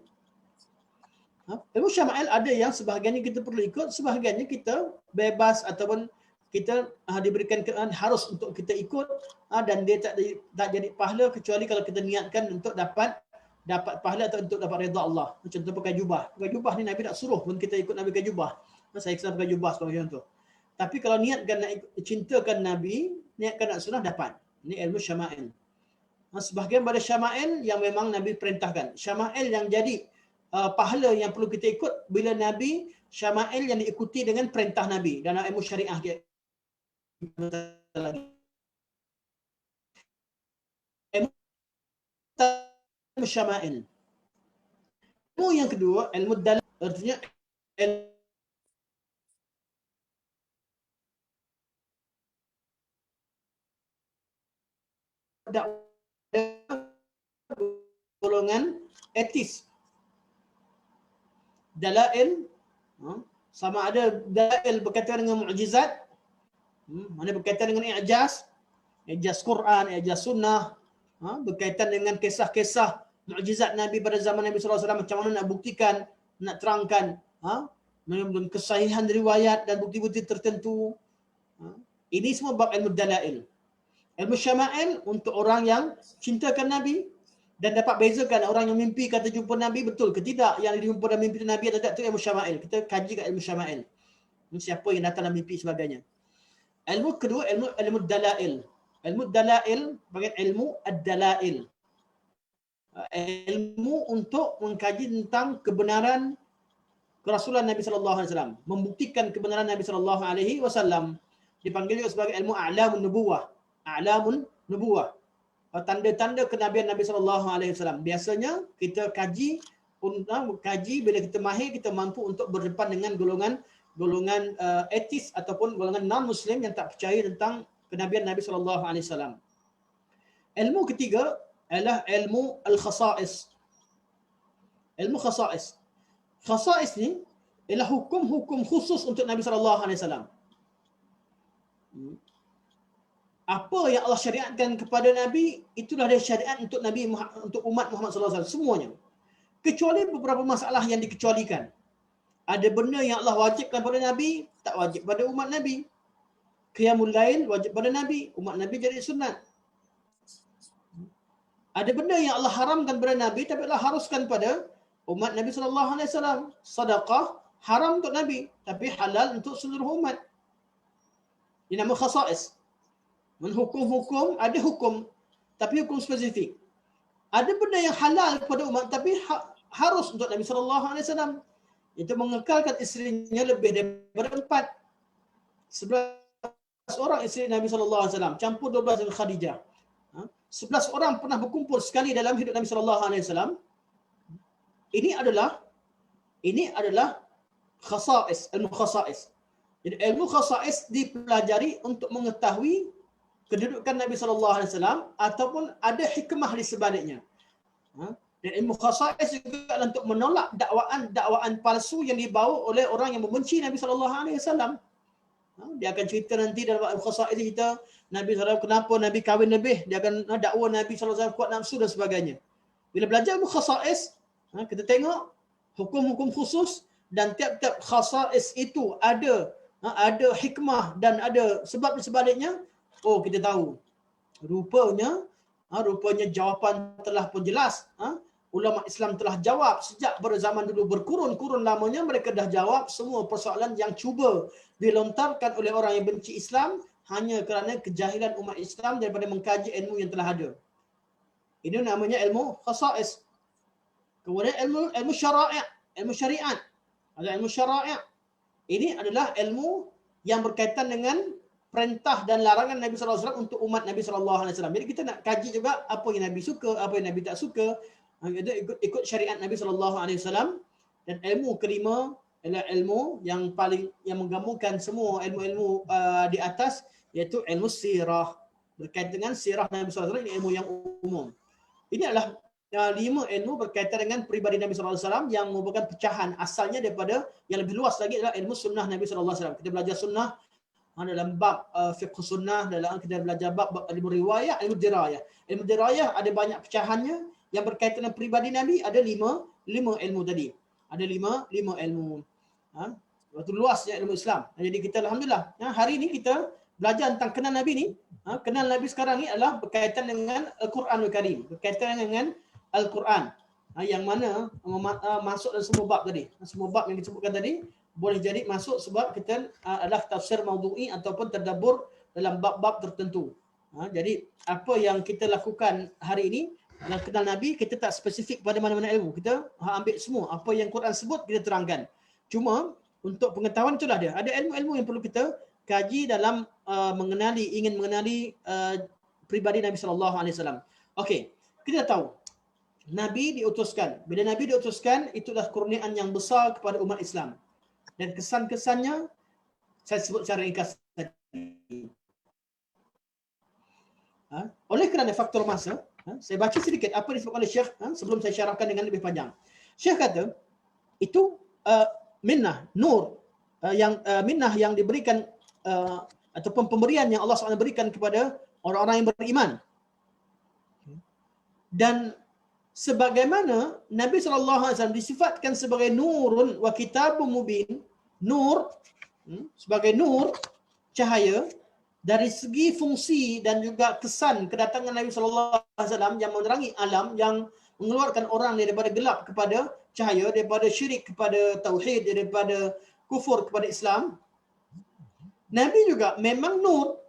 ilmu syama'il ada yang sebahagiannya kita perlu ikut, sebahagiannya kita bebas ataupun kita diberikan keadaan harus untuk kita ikut, dan dia tak jadi pahala kecuali kalau kita niatkan untuk dapat pahala atau untuk dapat redha Allah. Contoh pakai jubah. Pakai jubah ni Nabi tak suruh pun kita ikut Nabi pakai jubah. Saya kisah pakai jubah sebagai contoh. Tapi kalau niatkan nak cintakan Nabi, niatkan nak sunnah, dapat. Ini ilmu syama'il. Sebahagian pada syama'il yang memang Nabi perintahkan. Syama'il yang jadi pahala yang perlu kita ikut bila Nabi, syama'il yang diikuti dengan perintah Nabi dalam ilmu syariah dia. Ilmu syama'il. Ilmu yang kedua, ilmu dalil, artinya golongan etis. Dalail, sama ada dalail berkaitan dengan mukjizat, mana berkaitan dengan i'jaz Quran, i'jaz sunnah, berkaitan dengan kisah-kisah mukjizat Nabi pada zaman Nabi SAW, macam mana nak buktikan, nak terangkan kesahihan riwayat dan bukti-bukti tertentu. Ini semua bab ilmu dalail. Ilmu syama'il untuk orang yang cintakan Nabi dan dapat bezakan orang yang mimpi kata jumpa Nabi betul ke tidak, yang dijumpa dalam mimpi Nabi atau tak, itu ilmu syama'il. Kita kaji kat ilmu syama'il. Siapa yang datang dalam mimpi sebagainya. Ilmu kedua, ilmu dalail. Ilmu dalail bagian ilmu ad-dalail. Ilmu untuk mengkaji tentang kebenaran kerasulan Nabi SAW, membuktikan kebenaran Nabi SAW. Dipanggil juga sebagai ilmu a'lamun nubuwah. A'lamun nubuwah. Tanda-tanda kenabian Nabi SAW. Biasanya kita kaji bila kita mahir, kita mampu untuk berdepan dengan golongan etis ataupun golongan non-Muslim yang tak percaya tentang kenabian Nabi SAW. Ilmu ketiga adalah ilmu al-khasa'is. Ilmu khasa'is. Khasa'is ni ialah hukum-hukum khusus untuk Nabi SAW. Apa yang Allah syariatkan kepada Nabi, itulah dia syariat untuk Nabi, untuk umat Muhammad SAW, semuanya. Kecuali beberapa masalah yang dikecualikan. Ada benda yang Allah wajibkan pada Nabi, tak wajib pada umat Nabi. Qiyamul Lail wajib pada Nabi, umat Nabi jadi sunat. Ada benda yang Allah haramkan pada Nabi tapi Allah haruskan pada umat Nabi sallallahu alaihi wasallam. Sedekah haram untuk Nabi tapi halal untuk seluruh umat. Ini nama khasais. Menghukum-hukum ada hukum tapi hukum spesifik. Ada benda yang halal kepada umat tapi harus untuk Nabi sallallahu alaihi wasallam. Itu mengekalkan isterinya lebih daripada 4. 11 orang isteri Nabi sallallahu alaihi wasallam campur 12 dengan Khadijah. 11 orang pernah berkumpul sekali dalam hidup Nabi sallallahu alaihi wasallam. Ini adalah khasais, ilmu khasais. Jadi ilmu khasais dipelajari untuk mengetahui kedudukan Nabi sallallahu alaihi wasallam ataupun ada hikmah di sebaliknya. Dan ilmu khasais juga untuk menolak dakwaan palsu yang dibawa oleh orang yang membenci Nabi sallallahu alaihi wasallam. Dia akan cerita nanti dalam ilmu khasais kita Nabi SAW kenapa Nabi kahwin lebih, dia akan dakwa Nabi SAW kuat nafsu dan sebagainya. Bila belajar ilmu khasais, kita tengok hukum-hukum khusus dan tiap-tiap khasais itu ada hikmah dan ada sebab di sebaliknya. Oh, kita tahu. Rupanya jawapan telah pun jelas. Ulama Islam telah jawab sejak berzaman dulu berkurun-kurun lamanya mereka dah jawab semua persoalan yang cuba dilontarkan oleh orang yang benci Islam hanya kerana kejahilan umat Islam daripada mengkaji ilmu yang telah ada. Ini namanya ilmu khasais. Kemudian ilmu syariat. Ada ilmu syariat. Ini adalah ilmu yang berkaitan dengan perintah dan larangan Nabi sallallahu alaihi wasallam untuk umat Nabi sallallahu alaihi wasallam. Jadi kita nak kaji juga apa yang Nabi suka, apa yang Nabi tak suka. Ikut syariat Nabi sallallahu alaihi wasallam. Dan ilmu kelima adalah ilmu yang menggabungkan semua ilmu-ilmu di atas, iaitu ilmu sirah. Berkaitan dengan sirah Nabi sallallahu alaihi wasallam, ini ilmu yang umum. Ini adalah 5 ilmu berkaitan dengan peribadi Nabi sallallahu alaihi wasallam yang merupakan pecahan asalnya daripada yang lebih luas lagi adalah ilmu sunnah Nabi sallallahu alaihi wasallam. Kita belajar sunnah dalam bab fiqh sunnah, dalam kita belajar bab ilmu riwayah, ilmu dirayah. Ilmu dirayah ada banyak pecahannya. Yang berkaitan dengan peribadi Nabi ada 5 ilmu tadi. Ada 5 ilmu. Waktu luasnya ilmu Islam. Jadi kita alhamdulillah hari ini kita belajar tentang kenal Nabi ni. Kenal Nabi sekarang ni adalah berkaitan dengan Al-Quranul Karim, berkaitan dengan Al-Quran. Yang mana masuk dalam semua bab tadi. Semua bab yang disebutkan tadi boleh jadi masuk sebab kita adalah tafsir maudhu'i ataupun tadabbur dalam bab-bab tertentu. Jadi apa yang kita lakukan hari ini dalam kenal Nabi, kita tak spesifik pada mana-mana ilmu. Kita ambil semua apa yang Quran sebut kita terangkan. Cuma untuk pengetahuan itulah dia. Ada ilmu-ilmu yang perlu kita kaji dalam ingin mengenali pribadi Nabi sallallahu alaihi wasallam. Okey, kita tahu Nabi diutuskan. Bila Nabi diutuskan, itulah kurniaan yang besar kepada umat Islam. Dan kesan-kesannya saya sebut secara ringkas tadi. Oleh kerana faktor masa, saya baca sedikit apa disebut oleh Syekh sebelum saya syarahkan dengan lebih panjang. Syekh kata, itu minnah, nur, minnah yang diberikan ataupun pemberian yang Allah SWT berikan kepada orang-orang yang beriman. Dan sebagaimana Nabi SAW disifatkan sebagai nurun wa kitabun mubin, nur, sebagai nur, cahaya, dari segi fungsi dan juga kesan kedatangan Nabi SAW yang menerangi alam, yang mengeluarkan orang daripada gelap kepada cahaya, daripada syirik kepada tauhid, daripada kufur kepada Islam. Nabi juga memang nur.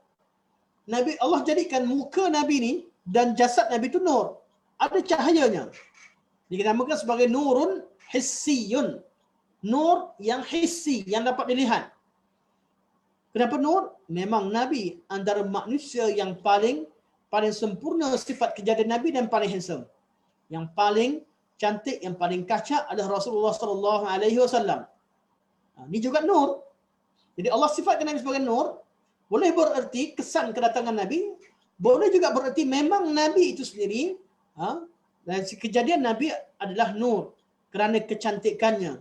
Nabi Allah jadikan muka Nabi ni dan jasad Nabi itu nur. Ada cahayanya. Dinamakan sebagai nurun hissiyun. Nur yang hissi, yang dapat dilihat. Kenapa nur? Memang Nabi antara manusia yang paling sempurna sifat kejadian Nabi dan paling handsome. Yang paling cantik, yang paling kacak adalah Rasulullah sallallahu alaihi wasallam. Ini juga nur. Jadi Allah sifatkan Nabi sebagai nur, boleh bererti kesan kedatangan Nabi, boleh juga bererti memang Nabi itu sendiri, dan kejadian Nabi adalah nur kerana kecantikannya.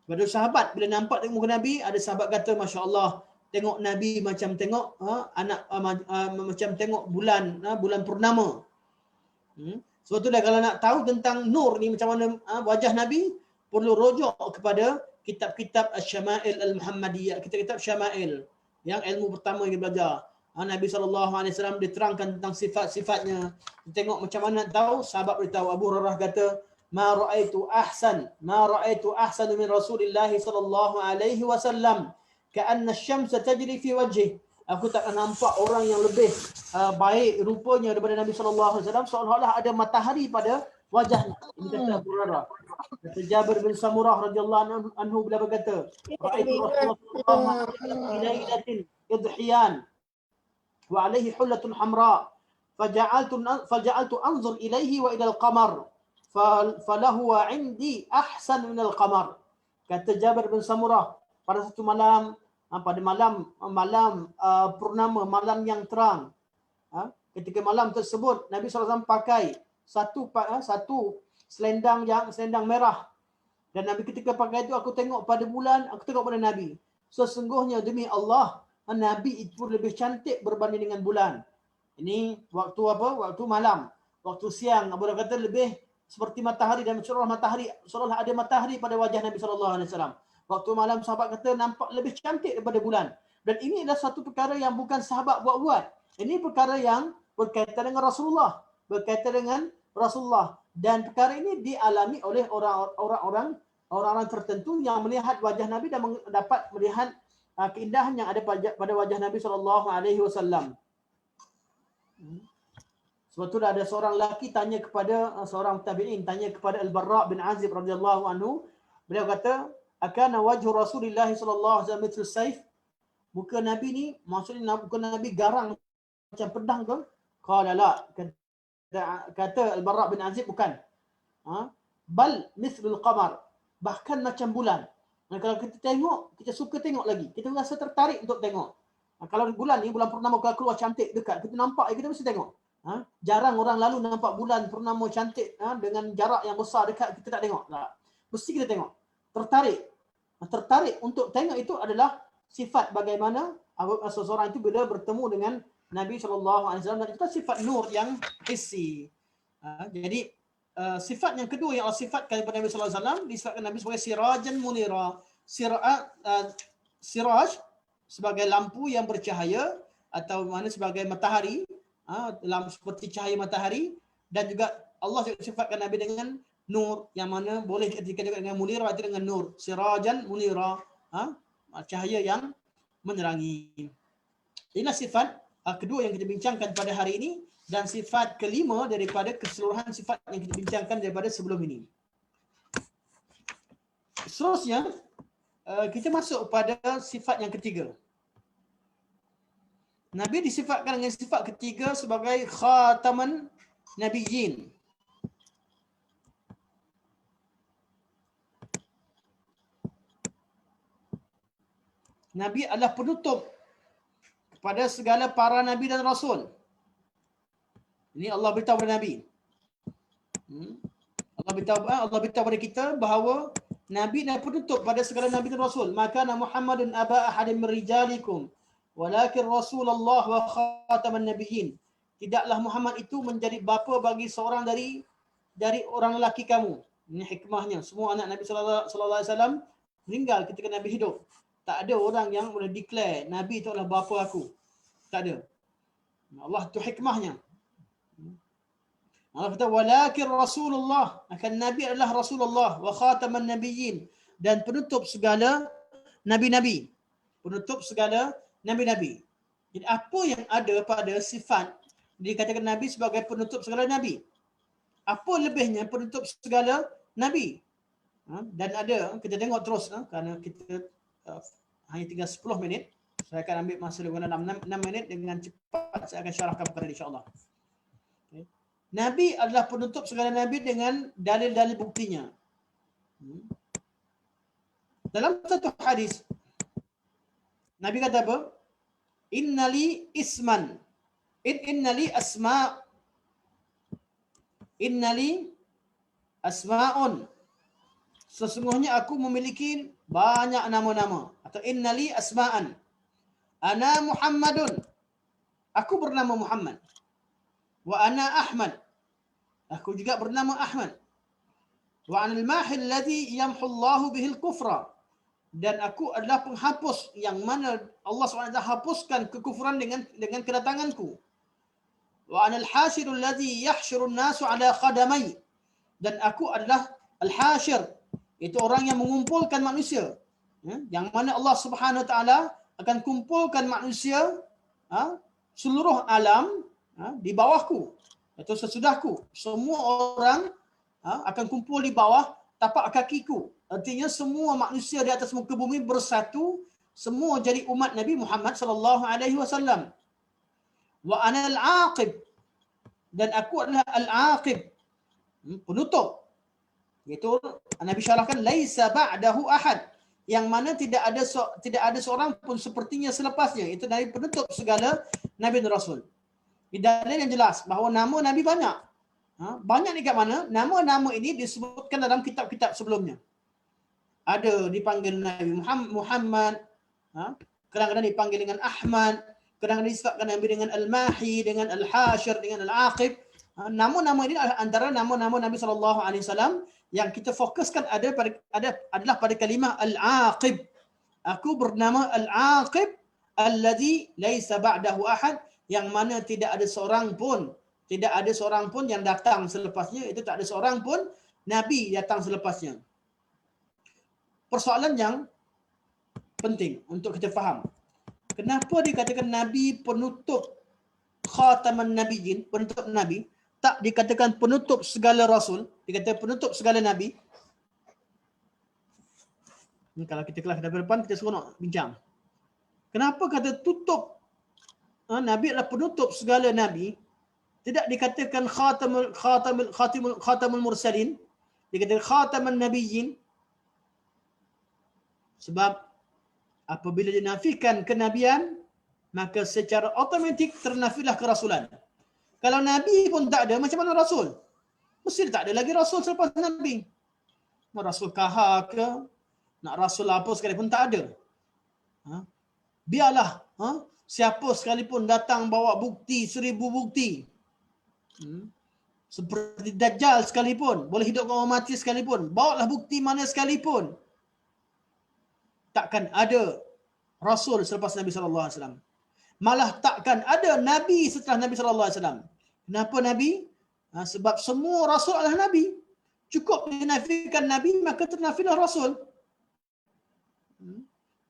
Pada sahabat bila nampak tengok muka Nabi, ada sahabat kata masya-Allah, tengok Nabi macam tengok macam tengok bulan purnama. Sebab tu dah kalau nak tahu tentang nur ni macam mana wajah Nabi, perlu rujuk kepada kitab-kitab Asy-Syama'il Al-Muhammadiyah, kitab-kitab Syama'il. Yang ilmu pertama yang belajar. Nabi SAW diterangkan tentang sifat-sifatnya. Tengok macam mana nak tahu, sahabat beritahu. Abu Hurairah kata, ma ra'aitu ahsan min Rasulillah sallallahu alaihi wasallam ka'anna asy-syamsa tajri fi wajhi. Aku tak nampak orang yang lebih baik rupanya daripada Nabi sallallahu alaihi wasallam, seolah-olah ada matahari pada wajahnya. Ini kata Abu Hurairah. Kata Jabir bin Samurah radhiyallahu anhu bila berkata, ra'aitu Rasulullah sallallahu alaihi wasallam fi lailatin yudhiyan wa alaihi hullatun hamra faja'altu anzur ilaihi wa ila al-qamar falahu wa indi ahsan min al-qamar. Kata Jabir bin Samurah, pada satu malam, pada malam purnama, malam yang terang, ketika malam tersebut Nabi SAW pakai satu selendang merah, dan Nabi ketika pakai itu aku tengok pada bulan, aku tengok pada Nabi, sesungguhnya demi Allah Nabi itu lebih cantik berbanding dengan bulan. Ini waktu apa? Waktu malam. Waktu siang Abu Hurairah kata lebih seperti matahari dan seolah ada matahari pada wajah Nabi SAW. Waktu malam sahabat kata nampak lebih cantik daripada bulan. Dan ini adalah satu perkara yang bukan sahabat buat-buat. Ini perkara yang berkaitan dengan Rasulullah. Dan perkara ini dialami oleh orang-orang tertentu yang melihat wajah Nabi dan dapat melihat keindahan yang ada pada wajah Nabi SAW. Sebab tu ada seorang lelaki tanya kepada seorang tabi'in, tanya kepada Al-Barra' bin Azib radhiyallahu anhu. Beliau kata, akana wajhu Rasulillah sallallahu alaihi wasallam mithlu saif? Muka Nabi ni, maksudnya muka Nabi garang macam pedang ke? Qala la. Kata Al-Barra' bin Azib, bukan. Bal mithlul qamar. Bahkan macam bulan. Dan kalau kita tengok, kita suka tengok lagi. Kita rasa tertarik untuk tengok. Kalau bulan ni, bulan purnama kalau keluar cantik dekat, kita nampak, kita mesti tengok. Jarang orang lalu nampak bulan purnama cantik dengan jarak yang besar dekat, kita tak tengok. Mesti kita tengok. Tertarik untuk tengok itu adalah sifat bagaimana seseorang itu bila bertemu dengan Nabi SAW. Dan itu sifat nur yang hissi. Jadi sifat yang kedua yang Allah sifatkan kepada Nabi SAW, disifatkan Nabi sebagai sirajan munira. Siraj sebagai lampu yang bercahaya, atau mana sebagai matahari, seperti cahaya matahari. Dan juga Allah sifatkan Nabi dengan nur, yang mana boleh dikatakan dengan munira, itu dengan nur. Sirajan munira, cahaya yang menerangi. Inilah sifat kedua yang kita bincangkan pada hari ini, dan sifat kelima daripada keseluruhan sifat yang kita bincangkan daripada sebelum ini. Seterusnya, kita masuk pada sifat yang ketiga. Nabi disifatkan dengan sifat ketiga sebagai khataman nabiyyin. Nabi adalah penutup kepada segala para nabi dan rasul. Ini Allah beritahu kepada Nabi. Allah beritahu kepada kita bahawa Nabi adalah penutup pada segala nabi dan rasul. Maka Muhammadun aba ahadin min rijalikum walakin Rasulullah wa khataman nabiyyin. Tidaklah Muhammad itu menjadi bapa bagi seorang dari orang lelaki kamu. Ini hikmahnya. Semua anak Nabi sallallahu alaihi wasallam meninggal ketika Nabi hidup. Tak ada orang yang boleh declare Nabi itu adalah bapa aku. Tak ada. Allah itu hikmahnya. Allah kata walakin Rasulullah, akan Nabi adalah Rasulullah wa khataman nabiyyin, dan penutup segala nabi-nabi. Penutup segala nabi-nabi. Jadi apa yang ada pada sifat dikatakan Nabi sebagai penutup segala nabi? Apa lebihnya penutup segala nabi? Dan ada, kita tengok terus kerana kita hanya tinggal 10 minit. Saya akan ambil masa lebih kurang 6 minit dengan cepat. Saya akan syarahkan perkara ini insya-Allah. Okay. Nabi adalah penutup segala nabi dengan dalil-dalil buktinya. Dalam satu hadis, Nabi kata apa? Innali isman. Innali asma'un. Sesungguhnya aku memiliki banyak nama-nama. Atau innali asma'an. Ana Muhammadun. Aku bernama Muhammad. Wa ana Ahmad. Aku juga bernama Ahmad. Wa anil mahil ladzi yamhu Allahu bihil kufra. dan aku adalah penghapus yang mana Allah SWT hapuskan kekufuran dengan kedatanganku. Wa anal hasyirul ladzi yahsyurun nasu ala qadamai, dan aku adalah al-hasyir, itu orang yang mengumpulkan manusia, yang mana Allah Subhanahu Wa Taala akan kumpulkan manusia seluruh alam di bawahku atau sesudahku. Semua orang akan kumpul di bawah tapak kakiku. Artinya semua manusia di atas muka bumi bersatu, semua jadi umat Nabi Muhammad sallallahu alaihi wasallam. Wa ana al-aqib, dan aku adalah al-aqib, penutup. Iaitu Nabi syarahkan laisa ba'dahu ahad, yang mana tidak ada seorang pun sepertinya selepasnya. Itu Nabi penutup segala Nabi dan Rasul. Di dalil yang jelas bahawa nama Nabi banyak. Banyak ni kat mana? Nama-nama ini disebutkan dalam kitab-kitab sebelumnya. Ada dipanggil Nabi Muhammad, kadang-kadang dipanggil dengan Ahmad, kadang-kadang disebutkan Nabi dengan Al-Mahi, dengan Al-Hasyir, dengan Al-Aqib. Nama-nama ini antara nama-nama Nabi SAW yang kita fokuskan adalah pada kalimah Al-Aqib. Aku bernama Al-Aqib alladhi laisa ba'dahu ahad, yang mana tidak ada seorang pun yang datang selepasnya. Itu tak ada seorang pun Nabi datang selepasnya. Persoalan yang penting untuk kita faham. Kenapa dikatakan Nabi penutup khataman nabiyyin, penutup Nabi, tak dikatakan penutup segala Rasul, dikatakan penutup segala Nabi? Ini kalau kita kelas depan, kita semua nak bincang. Kenapa kata tutup Nabi adalah penutup segala Nabi, tidak dikatakan khatamul mursalin, dikatakan khataman nabiyyin? Sebab apabila dinafikan kenabian, maka secara automatik ternafilah kerasulan. Kalau Nabi pun tak ada, macam mana Rasul? Mesti tak ada lagi Rasul selepas Nabi. Nak Rasul Kahar ke, nak Rasul apa sekalipun tak ada. Biarlah siapa sekalipun datang bawa bukti 1000 bukti. Seperti Dajjal sekalipun, boleh hidupkan orang mati sekalipun, bawalah bukti mana sekalipun, takkan ada Rasul selepas Nabi SAW. Malah takkan ada Nabi setelah Nabi SAW. Kenapa Nabi? Sebab semua Rasul adalah Nabi. Cukup dinafikan Nabi, maka ternafilah Rasul.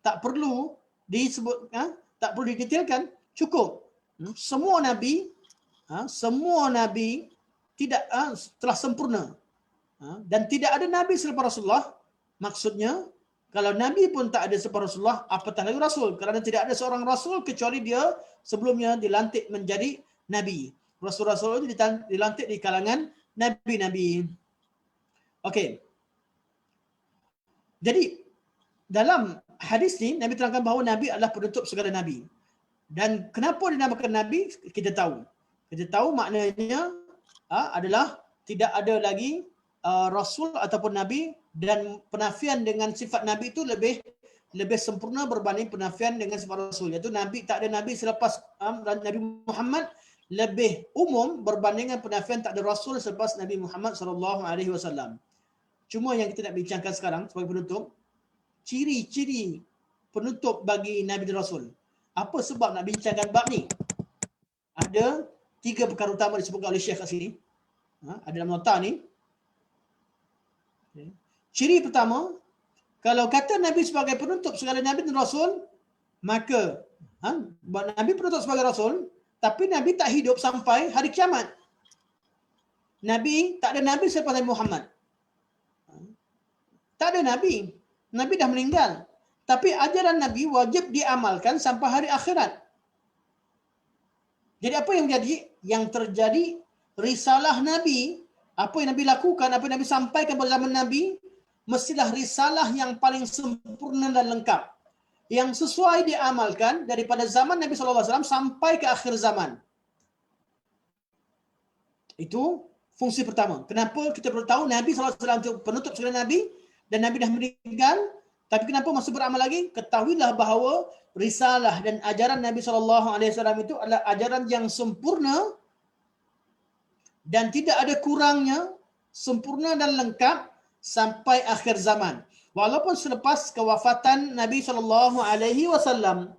Tak perlu disebut, tak perlu didetailkan. Cukup. Semua Nabi tidak telah sempurna. Dan tidak ada Nabi selepas Rasulullah. Maksudnya, kalau Nabi pun tak ada selepas Rasulullah, apatah lagi Rasul. Kerana tidak ada seorang Rasul kecuali dia sebelumnya dilantik menjadi Nabi. Rasul-Rasul itu dilantik di kalangan Nabi-Nabi. Okey. Jadi, dalam hadis ni, Nabi terangkan bahawa Nabi adalah penutup segala Nabi. Dan kenapa dinamakan Nabi, kita tahu. Kita tahu maknanya adalah tidak ada lagi Rasul ataupun Nabi, dan penafian dengan sifat Nabi itu lebih sempurna berbanding penafian dengan sifat Rasul. Iaitu Nabi, tak ada Nabi selepas Nabi Muhammad, lebih umum berbandingkan penafian tak ada Rasul selepas Nabi Muhammad SAW. Cuma yang kita nak bincangkan sekarang sebagai penutup, ciri-ciri penutup bagi Nabi dan Rasul. Apa sebab nak bincangkan bab ni? Ada 3 perkara utama disebutkan oleh Syekh kat sini. Ada dalam nota ni. Ciri pertama, kalau kata Nabi sebagai penutup segala Nabi dan Rasul, maka Nabi penutup sebagai Rasul, tapi Nabi tak hidup sampai hari kiamat. Tak ada Nabi selepas Nabi Muhammad. Tak ada Nabi. Nabi dah meninggal. Tapi ajaran Nabi wajib diamalkan sampai hari akhirat. Jadi apa yang terjadi? Yang terjadi, risalah Nabi, apa yang Nabi lakukan, apa yang Nabi sampaikan pada zaman Nabi, mestilah risalah yang paling sempurna dan lengkap, yang sesuai diamalkan daripada zaman Nabi SAW sampai ke akhir zaman. Itu fungsi pertama. Kenapa kita perlu tahu Nabi SAW itu penutup segala Nabi, dan Nabi dah meninggal, tapi kenapa masih beramal lagi? Ketahuilah bahawa risalah dan ajaran Nabi SAW itu adalah ajaran yang sempurna dan tidak ada kurangnya, sempurna dan lengkap sampai akhir zaman. Walaupun selepas kewafatan Nabi SAW.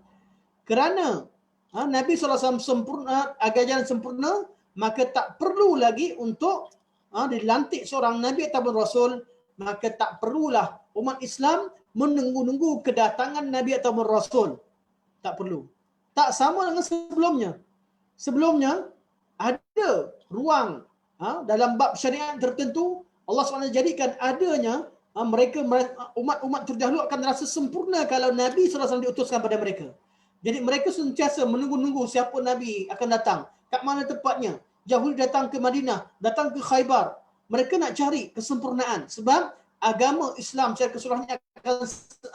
Kerana Nabi SAW sempurna, ajaran sempurna, maka tak perlu lagi untuk dilantik seorang Nabi ataupun Rasul. Maka tak perlulah umat Islam menunggu-nunggu kedatangan Nabi ataupun Rasul. Tak perlu. Tak sama dengan sebelumnya. Sebelumnya ada ruang dalam bab syariat tertentu, Allah SWT jadikan adanya umat-umat terdahulu akan rasa sempurna kalau Nabi SAW diutuskan pada mereka. Jadi mereka sentiasa menunggu-nunggu siapa Nabi akan datang, kat mana tempatnya. Yahudi datang ke Madinah, datang ke Khaybar. Mereka nak cari kesempurnaan sebab agama Islam secara keseluruhannya akan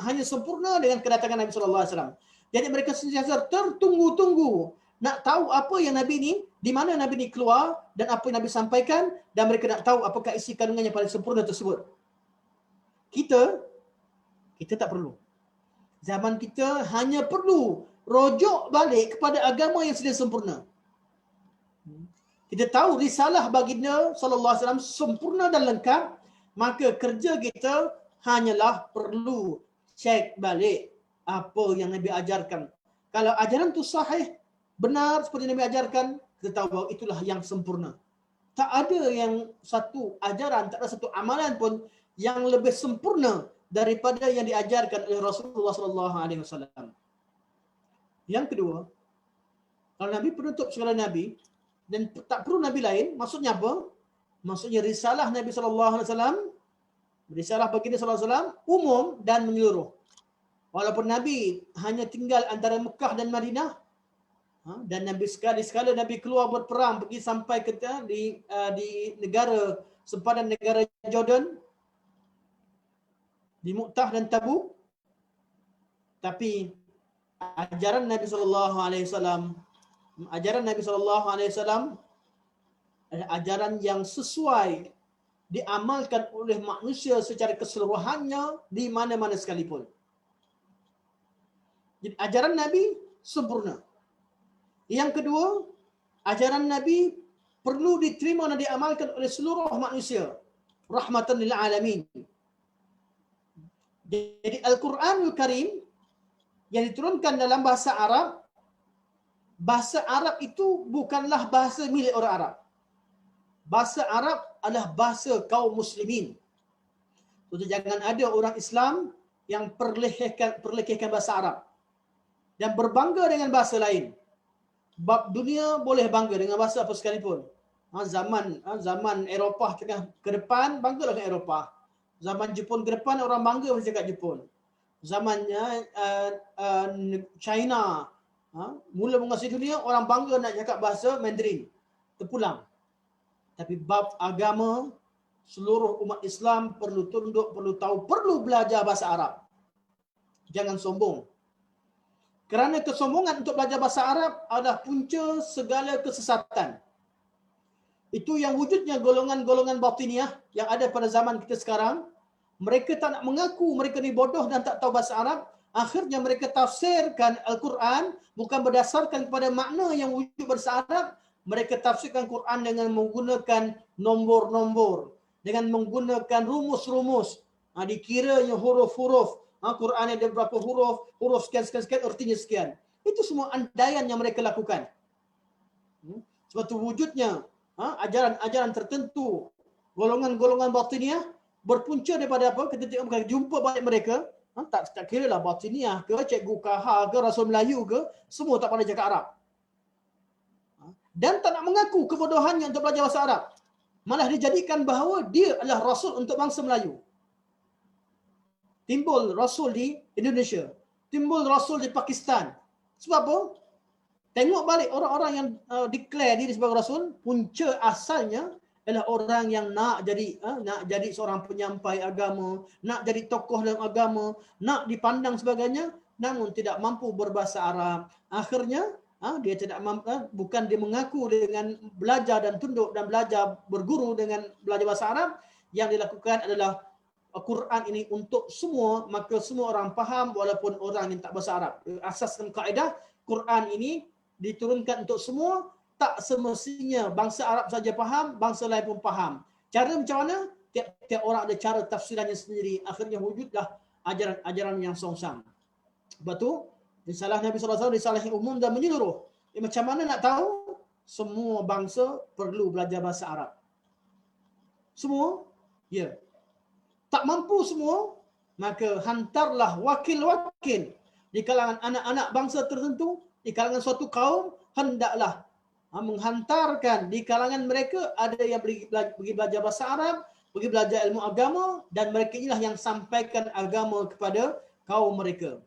hanya sempurna dengan kedatangan Nabi SAW. Jadi mereka sentiasa tertunggu-tunggu nak tahu apa yang Nabi ni, di mana Nabi ni keluar dan apa yang Nabi sampaikan, dan mereka nak tahu apakah isi kandungannya paling sempurna tersebut. Kita tak perlu. Zaman kita hanya perlu rujuk balik kepada agama yang sedia sempurna. Kita tahu risalah baginda sallallahu alaihi wasallam sempurna dan lengkap, maka kerja kita hanyalah perlu cek balik apa yang Nabi ajarkan. Kalau ajaran tu sahih, benar seperti Nabi ajarkan, kita tahu bahawa itulah yang sempurna. Tak ada yang satu ajaran, tak ada satu amalan pun yang lebih sempurna daripada yang diajarkan oleh Rasulullah SAW. Yang kedua, kalau Nabi penutup segala Nabi dan tak perlu Nabi lain, maksudnya apa? Maksudnya risalah Nabi SAW, risalah baginda SAW umum dan menyeluruh. Walaupun Nabi hanya tinggal antara Mekah dan Madinah, dan Nabi sekali Nabi keluar buat perang, pergi sampai ke di negara sempadan negara Jordan, di Mu'tah dan Tabuk, tapi ajaran Nabi SAW adalah ajaran yang sesuai diamalkan oleh manusia secara keseluruhannya di mana-mana sekalipun. Jadi ajaran Nabi sempurna. Yang kedua, ajaran Nabi perlu diterima dan diamalkan oleh seluruh manusia, rahmatan lil alamin. Jadi Al-Quranul Karim yang diturunkan dalam bahasa Arab itu bukanlah bahasa milik orang Arab. Bahasa Arab adalah bahasa kaum muslimin. Jadi jangan ada orang Islam yang perlekehkan bahasa Arab dan berbangga dengan bahasa lain. Bab dunia boleh bangga dengan bahasa apa sekalipun. Zaman Eropah tengah ke depan, banggalah dengan Eropah. Zaman Jepun ke depan, orang bangga mesti cakap Jepun. Zamannya China, mula menguasai dunia, orang bangga nak cakap bahasa Mandarin. Terpulang. Tapi bab agama, seluruh umat Islam perlu tunduk, perlu tahu, perlu belajar bahasa Arab. Jangan sombong. Kerana kesombongan untuk belajar bahasa Arab adalah punca segala kesesatan. Itu yang wujudnya golongan-golongan batiniah yang ada pada zaman kita sekarang. Mereka tak nak mengaku mereka ni bodoh dan tak tahu bahasa Arab. Akhirnya mereka tafsirkan Al-Quran bukan berdasarkan kepada makna yang wujud bahasa Arab. Mereka tafsirkan Quran dengan menggunakan nombor-nombor, dengan menggunakan rumus-rumus. Dikiranya huruf-huruf. Quran ada berapa huruf sekian, artinya sekian. Itu semua andaian yang mereka lakukan. Sebab itu wujudnya ajaran-ajaran tertentu, golongan-golongan batiniah berpunca daripada apa? Kita jumpa balik mereka, tak kira lah batiniah ke, cikgu Kaha ke, Rasul Melayu ke, semua tak pandai cakap Arab. Dan tak nak mengaku kebodohannya untuk belajar bahasa Arab. Malah dijadikan bahawa dia adalah Rasul untuk bangsa Melayu. Timbul Rasul di Indonesia, timbul Rasul di Pakistan. Sebab apa? Tengok balik orang-orang yang declare diri sebagai Rasul, punca asalnya adalah orang yang nak jadi seorang penyampai agama, nak jadi tokoh dalam agama, nak dipandang sebagainya, namun tidak mampu berbahasa Arab. Akhirnya dia tidak mampu, bukan dia mengaku dengan belajar dan tunduk dan belajar berguru dengan belajar bahasa Arab. Yang dilakukan adalah Quran ini untuk semua, maka semua orang faham walaupun orang yang tak bahasa Arab. Asaskan kaedah, Quran ini diturunkan untuk semua, tak semestinya bangsa Arab saja faham, bangsa lain pun faham. Cara macam mana? tiap orang ada cara tafsirannya sendiri. Akhirnya wujudlah ajaran-ajaran yang songsang. Sebab tu risalah Nabi SAW risalah yang umum dan menyeluruh. Macam mana nak tahu? Semua bangsa perlu belajar bahasa Arab. Semua? Ya. Tak mampu semua, maka hantarlah wakil-wakil di kalangan anak-anak bangsa tertentu, di kalangan suatu kaum, hendaklah menghantarkan di kalangan mereka ada yang pergi belajar bahasa Arab, pergi belajar ilmu agama, dan mereka inilah yang sampaikan agama kepada kaum mereka.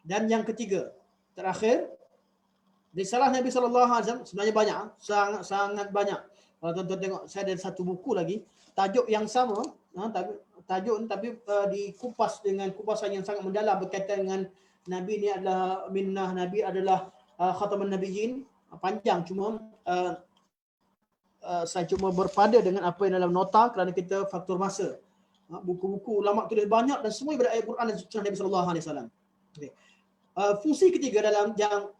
Dan yang ketiga, terakhir, risalah Nabi SAW sebenarnya banyak, sangat banyak. Kalau tuan-tuan tengok, saya ada satu buku lagi, tajuk yang sama, tajuk tapi dikupas dengan kupasan yang sangat mendalam berkaitan dengan Nabi ni adalah minnah, Nabi adalah khataman nabiyyin. Panjang, cuma saya cuma berpada dengan apa yang dalam nota kerana kita faktor masa. Buku-buku ulama tulis banyak dan semua daripada ayat Quran dan sunnah Nabi SAW. Okay. Fungsi ketiga dalam yang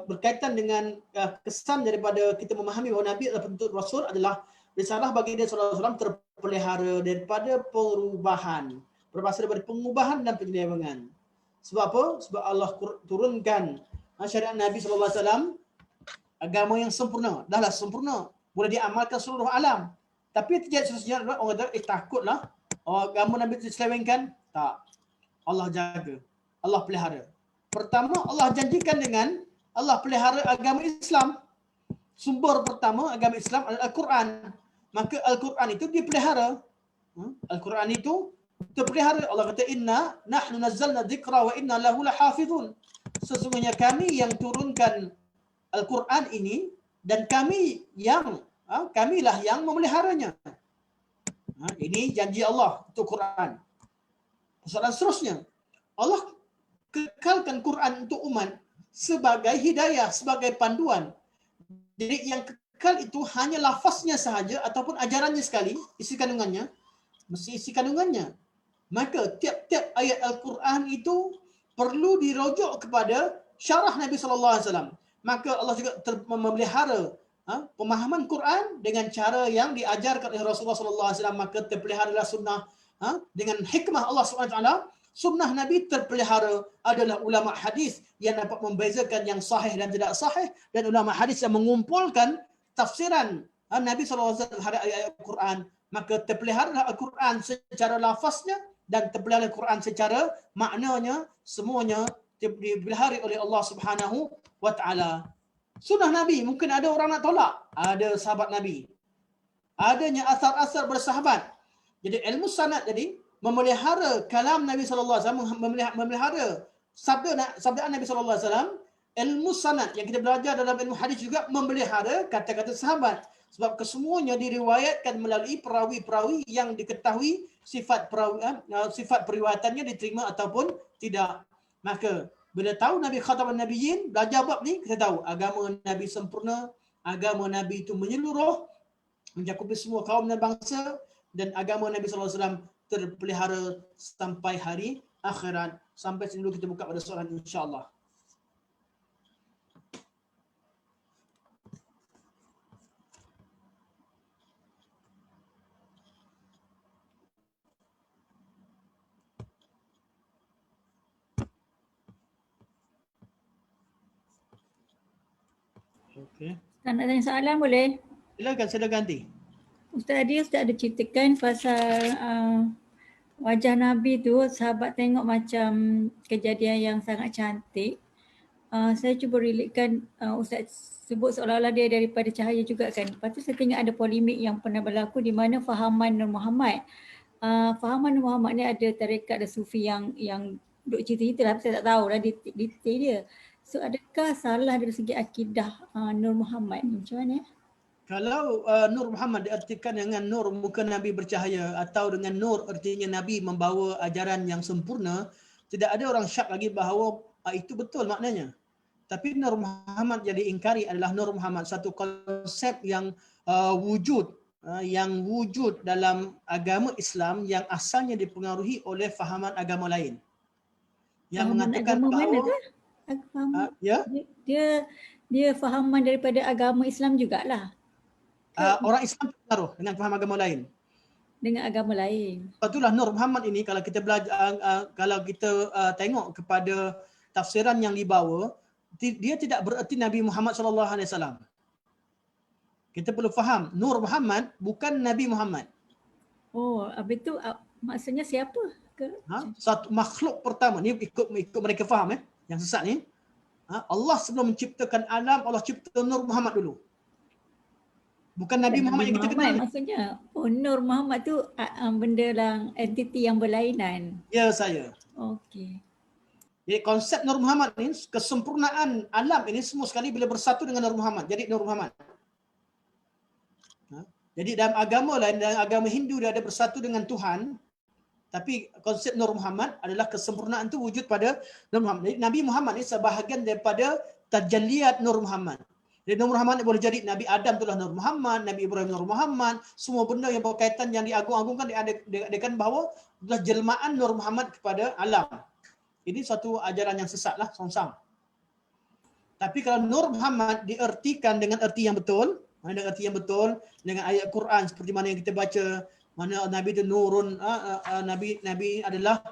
berkaitan dengan kesan daripada kita memahami bahawa Nabi adalah penuntut Rasul adalah risalah bagi dia SAW terpelihara daripada perubahan. Berbahasa daripada pengubahan dan penyelewengan. Sebab apa? Sebab Allah turunkan syariat Nabi SAW, agama yang sempurna. Dahlah sempurna. Boleh diamalkan seluruh alam. Tapi terjadi sesuatu orang kata, takutlah. Agama Nabi diselewengkan. Tak. Allah jaga. Allah pelihara. Pertama, Allah janjikan dengan Allah pelihara agama Islam. Sumber pertama agama Islam adalah Al-Quran. Maka Al-Quran itu dipelihara. Al-Quran itu terpelihara. Allah kata, inna nahnu nazzalna dzikra wa inna lahu lahafizun. Sesungguhnya kami yang turunkan Al-Quran ini dan kamilah yang memeliharanya. Ini janji Allah untuk Quran. Soalan seterusnya, Allah kekalkan Quran untuk umat sebagai hidayah, sebagai panduan. Jadi yang kekal itu hanya lafaznya sahaja ataupun ajarannya sekali, isi kandungannya, mesti isi kandungannya. Maka tiap-tiap ayat Al-Quran itu perlu dirujuk kepada syarah Nabi SAW. Maka Allah juga memelihara pemahaman Quran dengan cara yang diajarkan oleh Rasulullah SAW. Maka terpeliharalah sunnah dengan hikmah Allah SWT. Sunnah Nabi terpelihara adalah ulama hadis yang dapat membezakan yang sahih dan tidak sahih, dan ulama hadis yang mengumpulkan tafsiran Nabi SAW terhadap ayat Al-Quran. Maka terpelihara Al-Quran secara lafaznya dan terpelihara Al-Quran secara maknanya, semuanya dipelihara oleh Allah Subhanahu wa taala. Sunnah Nabi, mungkin ada orang nak tolak. Ada sahabat Nabi. Adanya asar-asar bersahabat. Jadi ilmu sanad jadi memelihara kalam Nabi SAW, memelihara sabda Nabi SAW. Ilmu sanad yang kita belajar dalam ilmu hadis juga memelihara kata-kata sahabat. Sebab kesemuanya diriwayatkan melalui perawi-perawi yang diketahui sifat periwayatannya diterima ataupun tidak. Maka bila tahu Nabi khataman nabiyyin, belajar bab ni, kita tahu agama Nabi sempurna, agama Nabi itu menyeluruh, mencakupi semua kaum dan bangsa, dan agama Nabi SAW terpelihara sampai hari akhirat. Sampai sini dulu kita buka pada soalan insya-Allah. Okey. Ustaz nak tanya soalan boleh? Silakan ganti. Ustaz ada ceritakan pasal wajah Nabi tu, sahabat tengok macam kejadian yang sangat cantik. Saya cuba relatekan, Ustaz sebut seolah-olah dia daripada cahaya juga kan. Lepas tu saya tengok ada polemik yang pernah berlaku di mana fahaman Nur Muhammad. Fahaman Nur Muhammad ni ada tarekat, ada sufi yang duk cerita-cerita lah, saya tak tahu lah detail dia. So adakah salah dari segi akidah Nur Muhammad ni? Macam mana? Kalau Nur Muhammad diartikan dengan nur muka Nabi bercahaya atau dengan nur artinya Nabi membawa ajaran yang sempurna, tidak ada orang syak lagi bahawa itu betul maknanya. Tapi Nur Muhammad yang diingkari adalah Nur Muhammad, satu konsep yang wujud dalam agama Islam yang asalnya dipengaruhi oleh fahaman agama lain. Yang Fahaman mengatakan agama bahawa mana tu? Dia fahaman daripada agama Islam jugalah. Orang Islam terpengaruh dengan faham agama lain. dengan agama lain. Itulah Nur Muhammad ini kalau kita belajar kalau kita tengok kepada tafsiran yang dibawa, dia tidak bererti Nabi Muhammad sallallahu alaihi wasallam. Kita perlu faham, Nur Muhammad bukan Nabi Muhammad. Oh, habis tu maksudnya siapa ke? Satu makhluk pertama ni ikut mereka faham yang sesat ni. Allah sebelum menciptakan alam, Allah cipta Nur Muhammad dulu. Bukan Nabi Muhammad yang kita kenal ni. Maksudnya, Nur Muhammad tu benda lah, entiti yang berlainan. Ya, saya. Okey. Jadi konsep Nur Muhammad ni, kesempurnaan alam ini semua sekali bila bersatu dengan Nur Muhammad. Jadi Nur Muhammad. Jadi dalam agama lain, dalam agama Hindu dia ada bersatu dengan Tuhan. Tapi konsep Nur Muhammad adalah kesempurnaan itu wujud pada Nur Muhammad. Jadi Nabi Muhammad ni sebahagian daripada tajalliat Nur Muhammad. Jadi Nur Muhammad ni boleh jadi Nabi Adam itulah Nur Muhammad, Nabi Ibrahim Nur Muhammad, semua benda yang berkaitan yang diagung-agungkan diadakan bahawa adalah jelmaan Nur Muhammad kepada alam. Ini satu ajaran yang sesat lah, songsang. Tapi kalau Nur Muhammad diertikan dengan erti yang betul, dengan ayat Quran seperti mana yang kita baca, mana Nabi itu nurun, Nabi adalah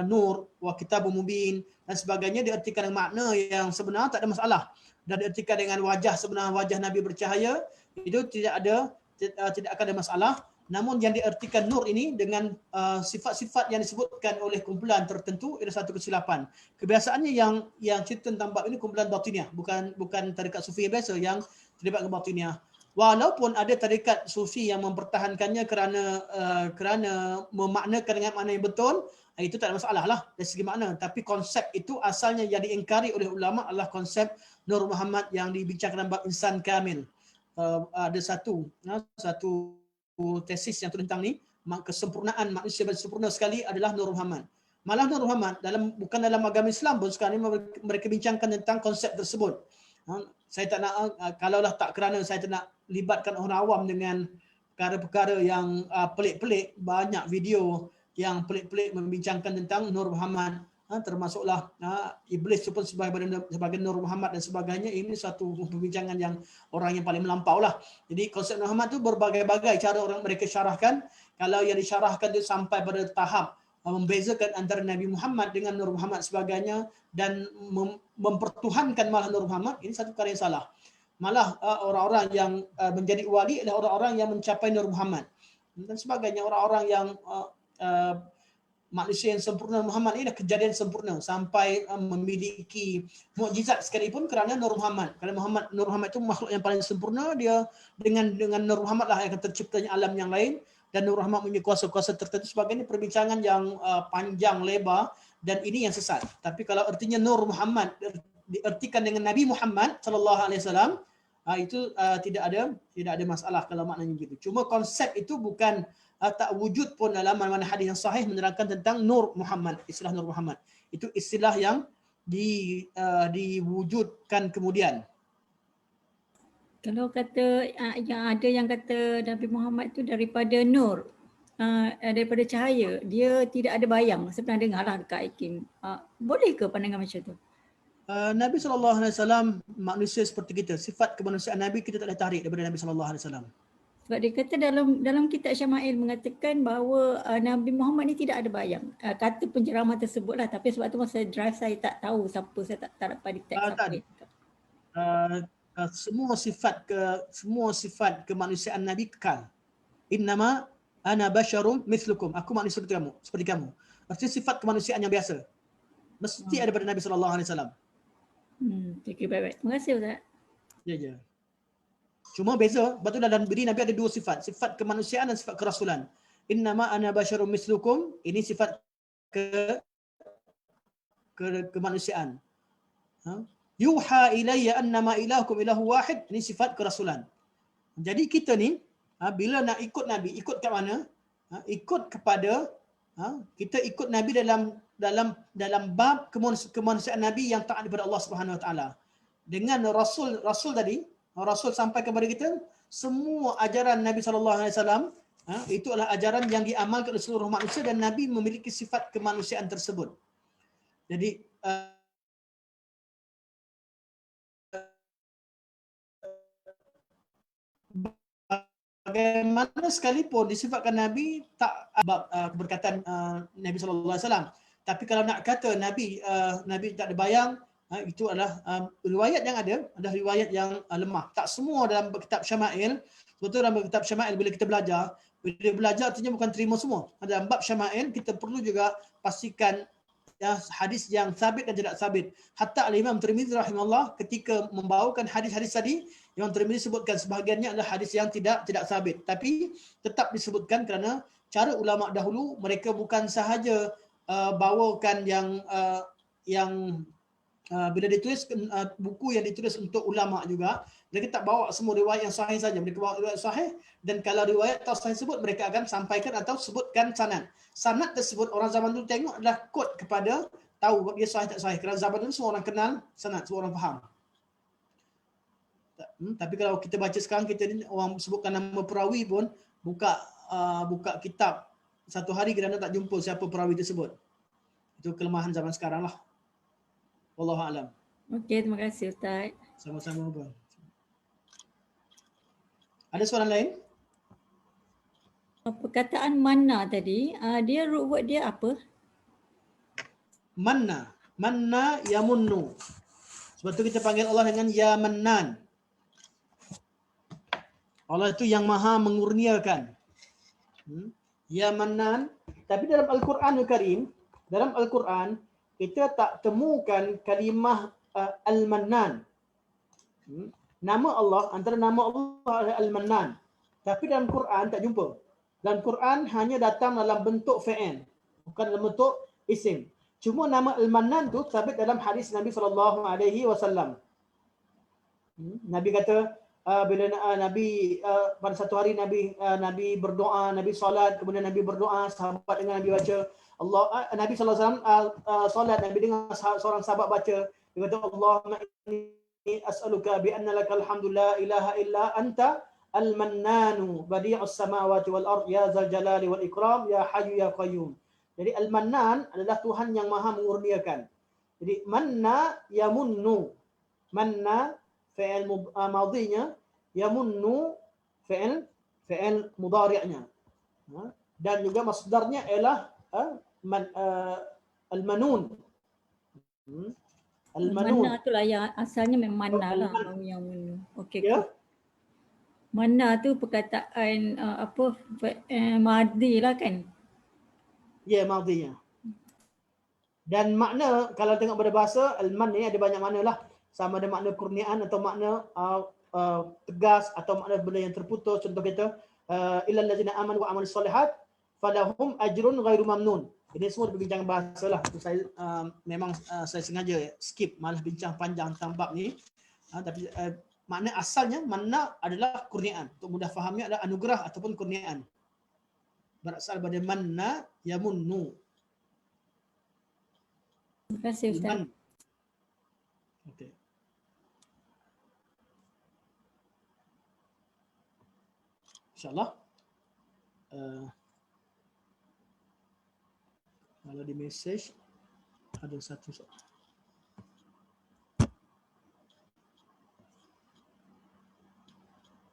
nur wa kitabun mubin dan sebagainya, diertikan dengan makna yang sebenar, tak ada masalah. Dan diertikan dengan wajah sebenar, wajah Nabi bercahaya, itu tidak akan ada masalah. Namun yang diertikan nur ini dengan sifat-sifat yang disebutkan oleh kumpulan tertentu adalah satu kesilapan. Kebiasaannya yang cerita tentang bab ini kumpulan batiniah, bukan tarekat sufi yang biasa yang terlibat ke batiniah. Walaupun ada tarekat sufi yang mempertahankannya kerana memaknakan dengan makna yang betul, itu tak ada masalah lah dari segi makna. Tapi konsep itu asalnya yang diingkari oleh ulama adalah konsep Nur Muhammad yang dibincangkan dalam bab insan kamil. Ada satu tesis yang tentang ni, kesempurnaan manusia sempurna sekali adalah Nur Muhammad. Malah Nur Muhammad bukan dalam agama Islam pun sekarang ni mereka bincangkan tentang konsep tersebut. Saya tak nak, kalaulah tak kerana saya tak nak libatkan orang awam dengan perkara-perkara yang pelik-pelik, banyak video yang pelik-pelik membincangkan tentang Nur Muhammad, termasuklah Iblis itu pun sebagai Nur Muhammad dan sebagainya. Ini satu perbincangan yang orang yang paling melampau lah. Jadi konsep Nur Muhammad itu berbagai-bagai cara orang mereka syarahkan. Kalau yang disyarahkan itu sampai pada tahap membezakan antara Nabi Muhammad dengan Nur Muhammad sebagainya dan mempertuhankan malah Nur Muhammad, ini satu perkara yang salah. Malah orang-orang yang menjadi wali adalah orang-orang yang mencapai Nur Muhammad dan sebagainya. Orang-orang yang manusia yang sempurna Muhammad ini dah kejadian sempurna sampai memiliki mukjizat sekalipun kerana Nur Muhammad. Kerana Nur Muhammad itu makhluk yang paling sempurna, dia dengan Nur Muhammad lah yang akan terciptanya alam yang lain, dan Nur Muhammad mempunyai kuasa-kuasa tertentu sebagainya. Perbincangan yang panjang lebar dan ini yang sesat. Tapi kalau artinya Nur Muhammad diartikan dengan Nabi Muhammad sallallahu alaihi wasallam, itu tidak ada masalah kalau maknanya begitu. Cuma konsep itu bukan tak wujud pun dalam mana-mana hadis yang sahih menerangkan tentang Nur Muhammad, istilah Nur Muhammad. Itu istilah yang diwujudkan kemudian. Kalau kata yang ada yang kata Nabi Muhammad tu daripada nur, daripada cahaya, dia tidak ada bayang. Saya pernah dengar lah dekat Aikim. Boleh ke pandangan macam tu? Nabi SAW manusia seperti kita. Sifat kemanusiaan Nabi kita tak boleh tarik daripada Nabi SAW. Sebab dia kata dalam kitab Syama'il mengatakan bahawa Nabi Muhammad ni tidak ada bayang. Kata penceramah tersebut lah. Tapi sebab tu masa drive saya tak tahu siapa, saya tak dapat detect siapa. Semua sifat kemanusiaan Nabi kekal. Innama ana basyarum mithlukum. Aku manusia seperti kamu. Maksudnya sifat kemanusiaan yang biasa. Mesti ada pada Nabi SAW. Okay, baik-baik. Terima kasih Ustaz. Ya. Cuma beza, betul dalam diri Nabi ada dua sifat. Sifat kemanusiaan dan sifat kerasulan. Innama ana basyarum mithlukum. Ini sifat kemanusiaan. Yuha ilayya annama ilahukum ilahu wahid. Ini sifat kerasulan. Jadi kita ni bila nak ikut Nabi, ikut kat mana? Ikut kepada kita ikut Nabi dalam bab kemanusiaan Nabi yang taat kepada Allah Subhanahu Wa Taala. Dengan Rasul tadi, Rasul sampai kepada kita semua ajaran Nabi sallallahu alaihi wasallam, itu adalah ajaran yang diamalkan oleh seluruh manusia dan Nabi memiliki sifat kemanusiaan tersebut. Jadi bagaimana sekalipun disifatkan Nabi tak berkatan Nabi SAW. Tapi kalau nak kata Nabi Nabi tak ada bayang, itu adalah riwayat yang ada adalah riwayat yang lemah. Tak semua dalam kitab Syama'il. Betul, dalam kitab Syama'il bila kita belajar artinya bukan terima semua. Dalam bab Syama'il kita perlu juga pastikan hadis yang sabit dan tidak sabit. Hatta Imam Tirmizi rahimahullah ketika membawakan hadis-hadis tadi, Imam Tirmizi sebutkan sebahagiannya adalah hadis yang tidak sabit, tapi tetap disebutkan kerana cara ulama dahulu mereka bukan sahaja bawakan yang bila ditulis buku yang ditulis untuk ulama juga, mereka tak bawa semua riwayat yang sahih saja, mereka bawa riwayat sahih, dan kalau riwayat tak sahih sebut mereka akan sampaikan atau sebutkan sanad. Sanad tersebut orang zaman dulu tengok adalah kod kepada tahu dia sahih tak sahih, kerana zaman dulu semua orang kenal sanad, semua orang faham. Tapi kalau kita baca sekarang, kita ni orang sebutkan nama perawi pun buka kitab satu hari kerana tak jumpa siapa perawi tersebut. Itu kelemahan zaman sekarang lah. Wallahu a'lam. Okey, terima kasih Ustaz. Sama-sama pun. Ada soalan lain? Perkataan manna tadi, dia root word dia apa? Manna yamunnu. Sebab tu kita panggil Allah dengan ya mannan. Allah itu yang maha mengurniakan. Ya mannan. Tapi dalam Al-Quranul Karim, dalam Al-Quran kita tak temukan kalimah Al-Mannan. Nama Allah, antara nama Allah adalah Al-Mannan. Tapi dalam Quran tak jumpa. Dalam Quran hanya datang dalam bentuk fi'il, bukan dalam bentuk isim. Cuma nama Al-Mannan tu sabit dalam hadis Nabi SAW. Nabi kata, bila Nabi pada satu hari Nabi berdoa, Nabi solat, kemudian Nabi berdoa, sahabat dengan Nabi baca Nabi SAW solat, Nabi dengar seorang sahabat baca, dia kata Allahumma inni as'aluka bi anna lakal hamdu la ilaha illa anta al-mannanu badi'us samawati wal ard ya zal jalali wal ikram ya hayyu ya qayyum. Jadi al-mannan adalah Tuhan yang maha mengurniakan. Jadi manna yamunnu, manna fi'il madhinya, yamunnu fi'il mudhari'nya. Dan juga masdarnya ialah al-manun. Al-manun. Manna tu lah yang asalnya memang manna lah. Yang okey. Ya. Manna tu perkataan madhi lah kan? Ya, madhinya. Dan makna kalau tengok pada bahasa al-man ni ada banyak makna lah. Sama ada makna kurniaan atau makna tegas atau makna benda yang terputus. Contoh kita illal ladzina amanu wa amalus solihat falahum ajrun ghairu mamnun. Ini semua perbincangan bahasa lah. Saya memang saya sengaja skip, malah bincang panjang tentang bab ni. Tapi makna asalnya manna adalah kurniaan. Untuk mudah fahamnya adalah anugerah ataupun kurniaan. Berasal pada manna yamunnu. Terima kasih Ustaz. Okey. InsyaAllah. Kalau di message ada satu soalan.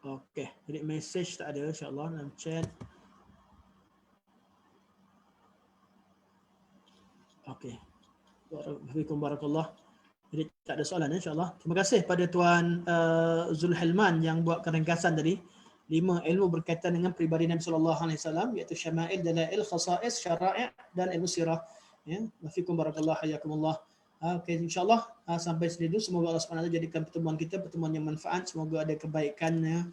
Okey, jadi message tak ada insya-Allah dalam chat. Okey. Barakallah. Jadi tak ada soalan insya-Allah. Terima kasih pada Tuan Zulhilman yang buatkan ringkasan tadi. 5 ilmu berkaitan dengan peribadi Nabi SAW, iaitu syama'il, dalail, khasa'is, syara'i' dan ilmu sirah. Ya, wafikum barakallah, hayakumullah. Okey, insya-Allah sampai sini dulu. Semoga Allah SWT jadikan pertemuan kita pertemuan yang manfaat. Semoga ada kebaikannya.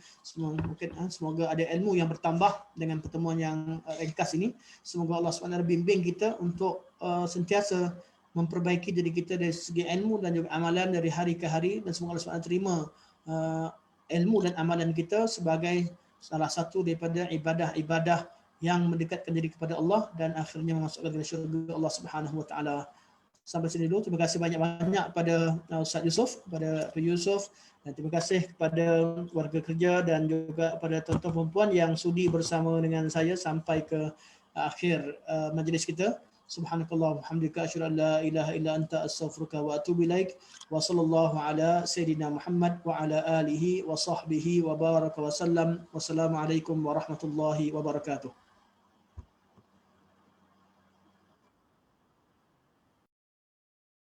Semoga ada ilmu yang bertambah dengan pertemuan yang ringkas ini. Semoga Allah SWT bimbing kita untuk sentiasa memperbaiki diri kita dari segi ilmu dan juga amalan dari hari ke hari, dan semoga Allah SWT terima ilmu dan amalan kita sebagai salah satu daripada ibadah-ibadah yang mendekatkan diri kepada Allah dan akhirnya memasukkan ke syurga Allah Subhanahu wa taala. Sampai sini dulu. Terima kasih banyak-banyak pada Ustaz Yusuf, kepada Pak Yusuf, dan terima kasih kepada warga kerja dan juga pada tuan-tuan dan puan yang sudi bersama dengan saya sampai ke akhir majlis kita. Subhanakallah wa bihamdika asyhadu an la ilaha illa anta astaghfiruka wa atubu ilaik. Wa sallallahu ala sayyidina Muhammad wa ala alihi wa sahbihi wa baraka wa sallam. Wassalamualaikum warahmatullahi wabarakatuh.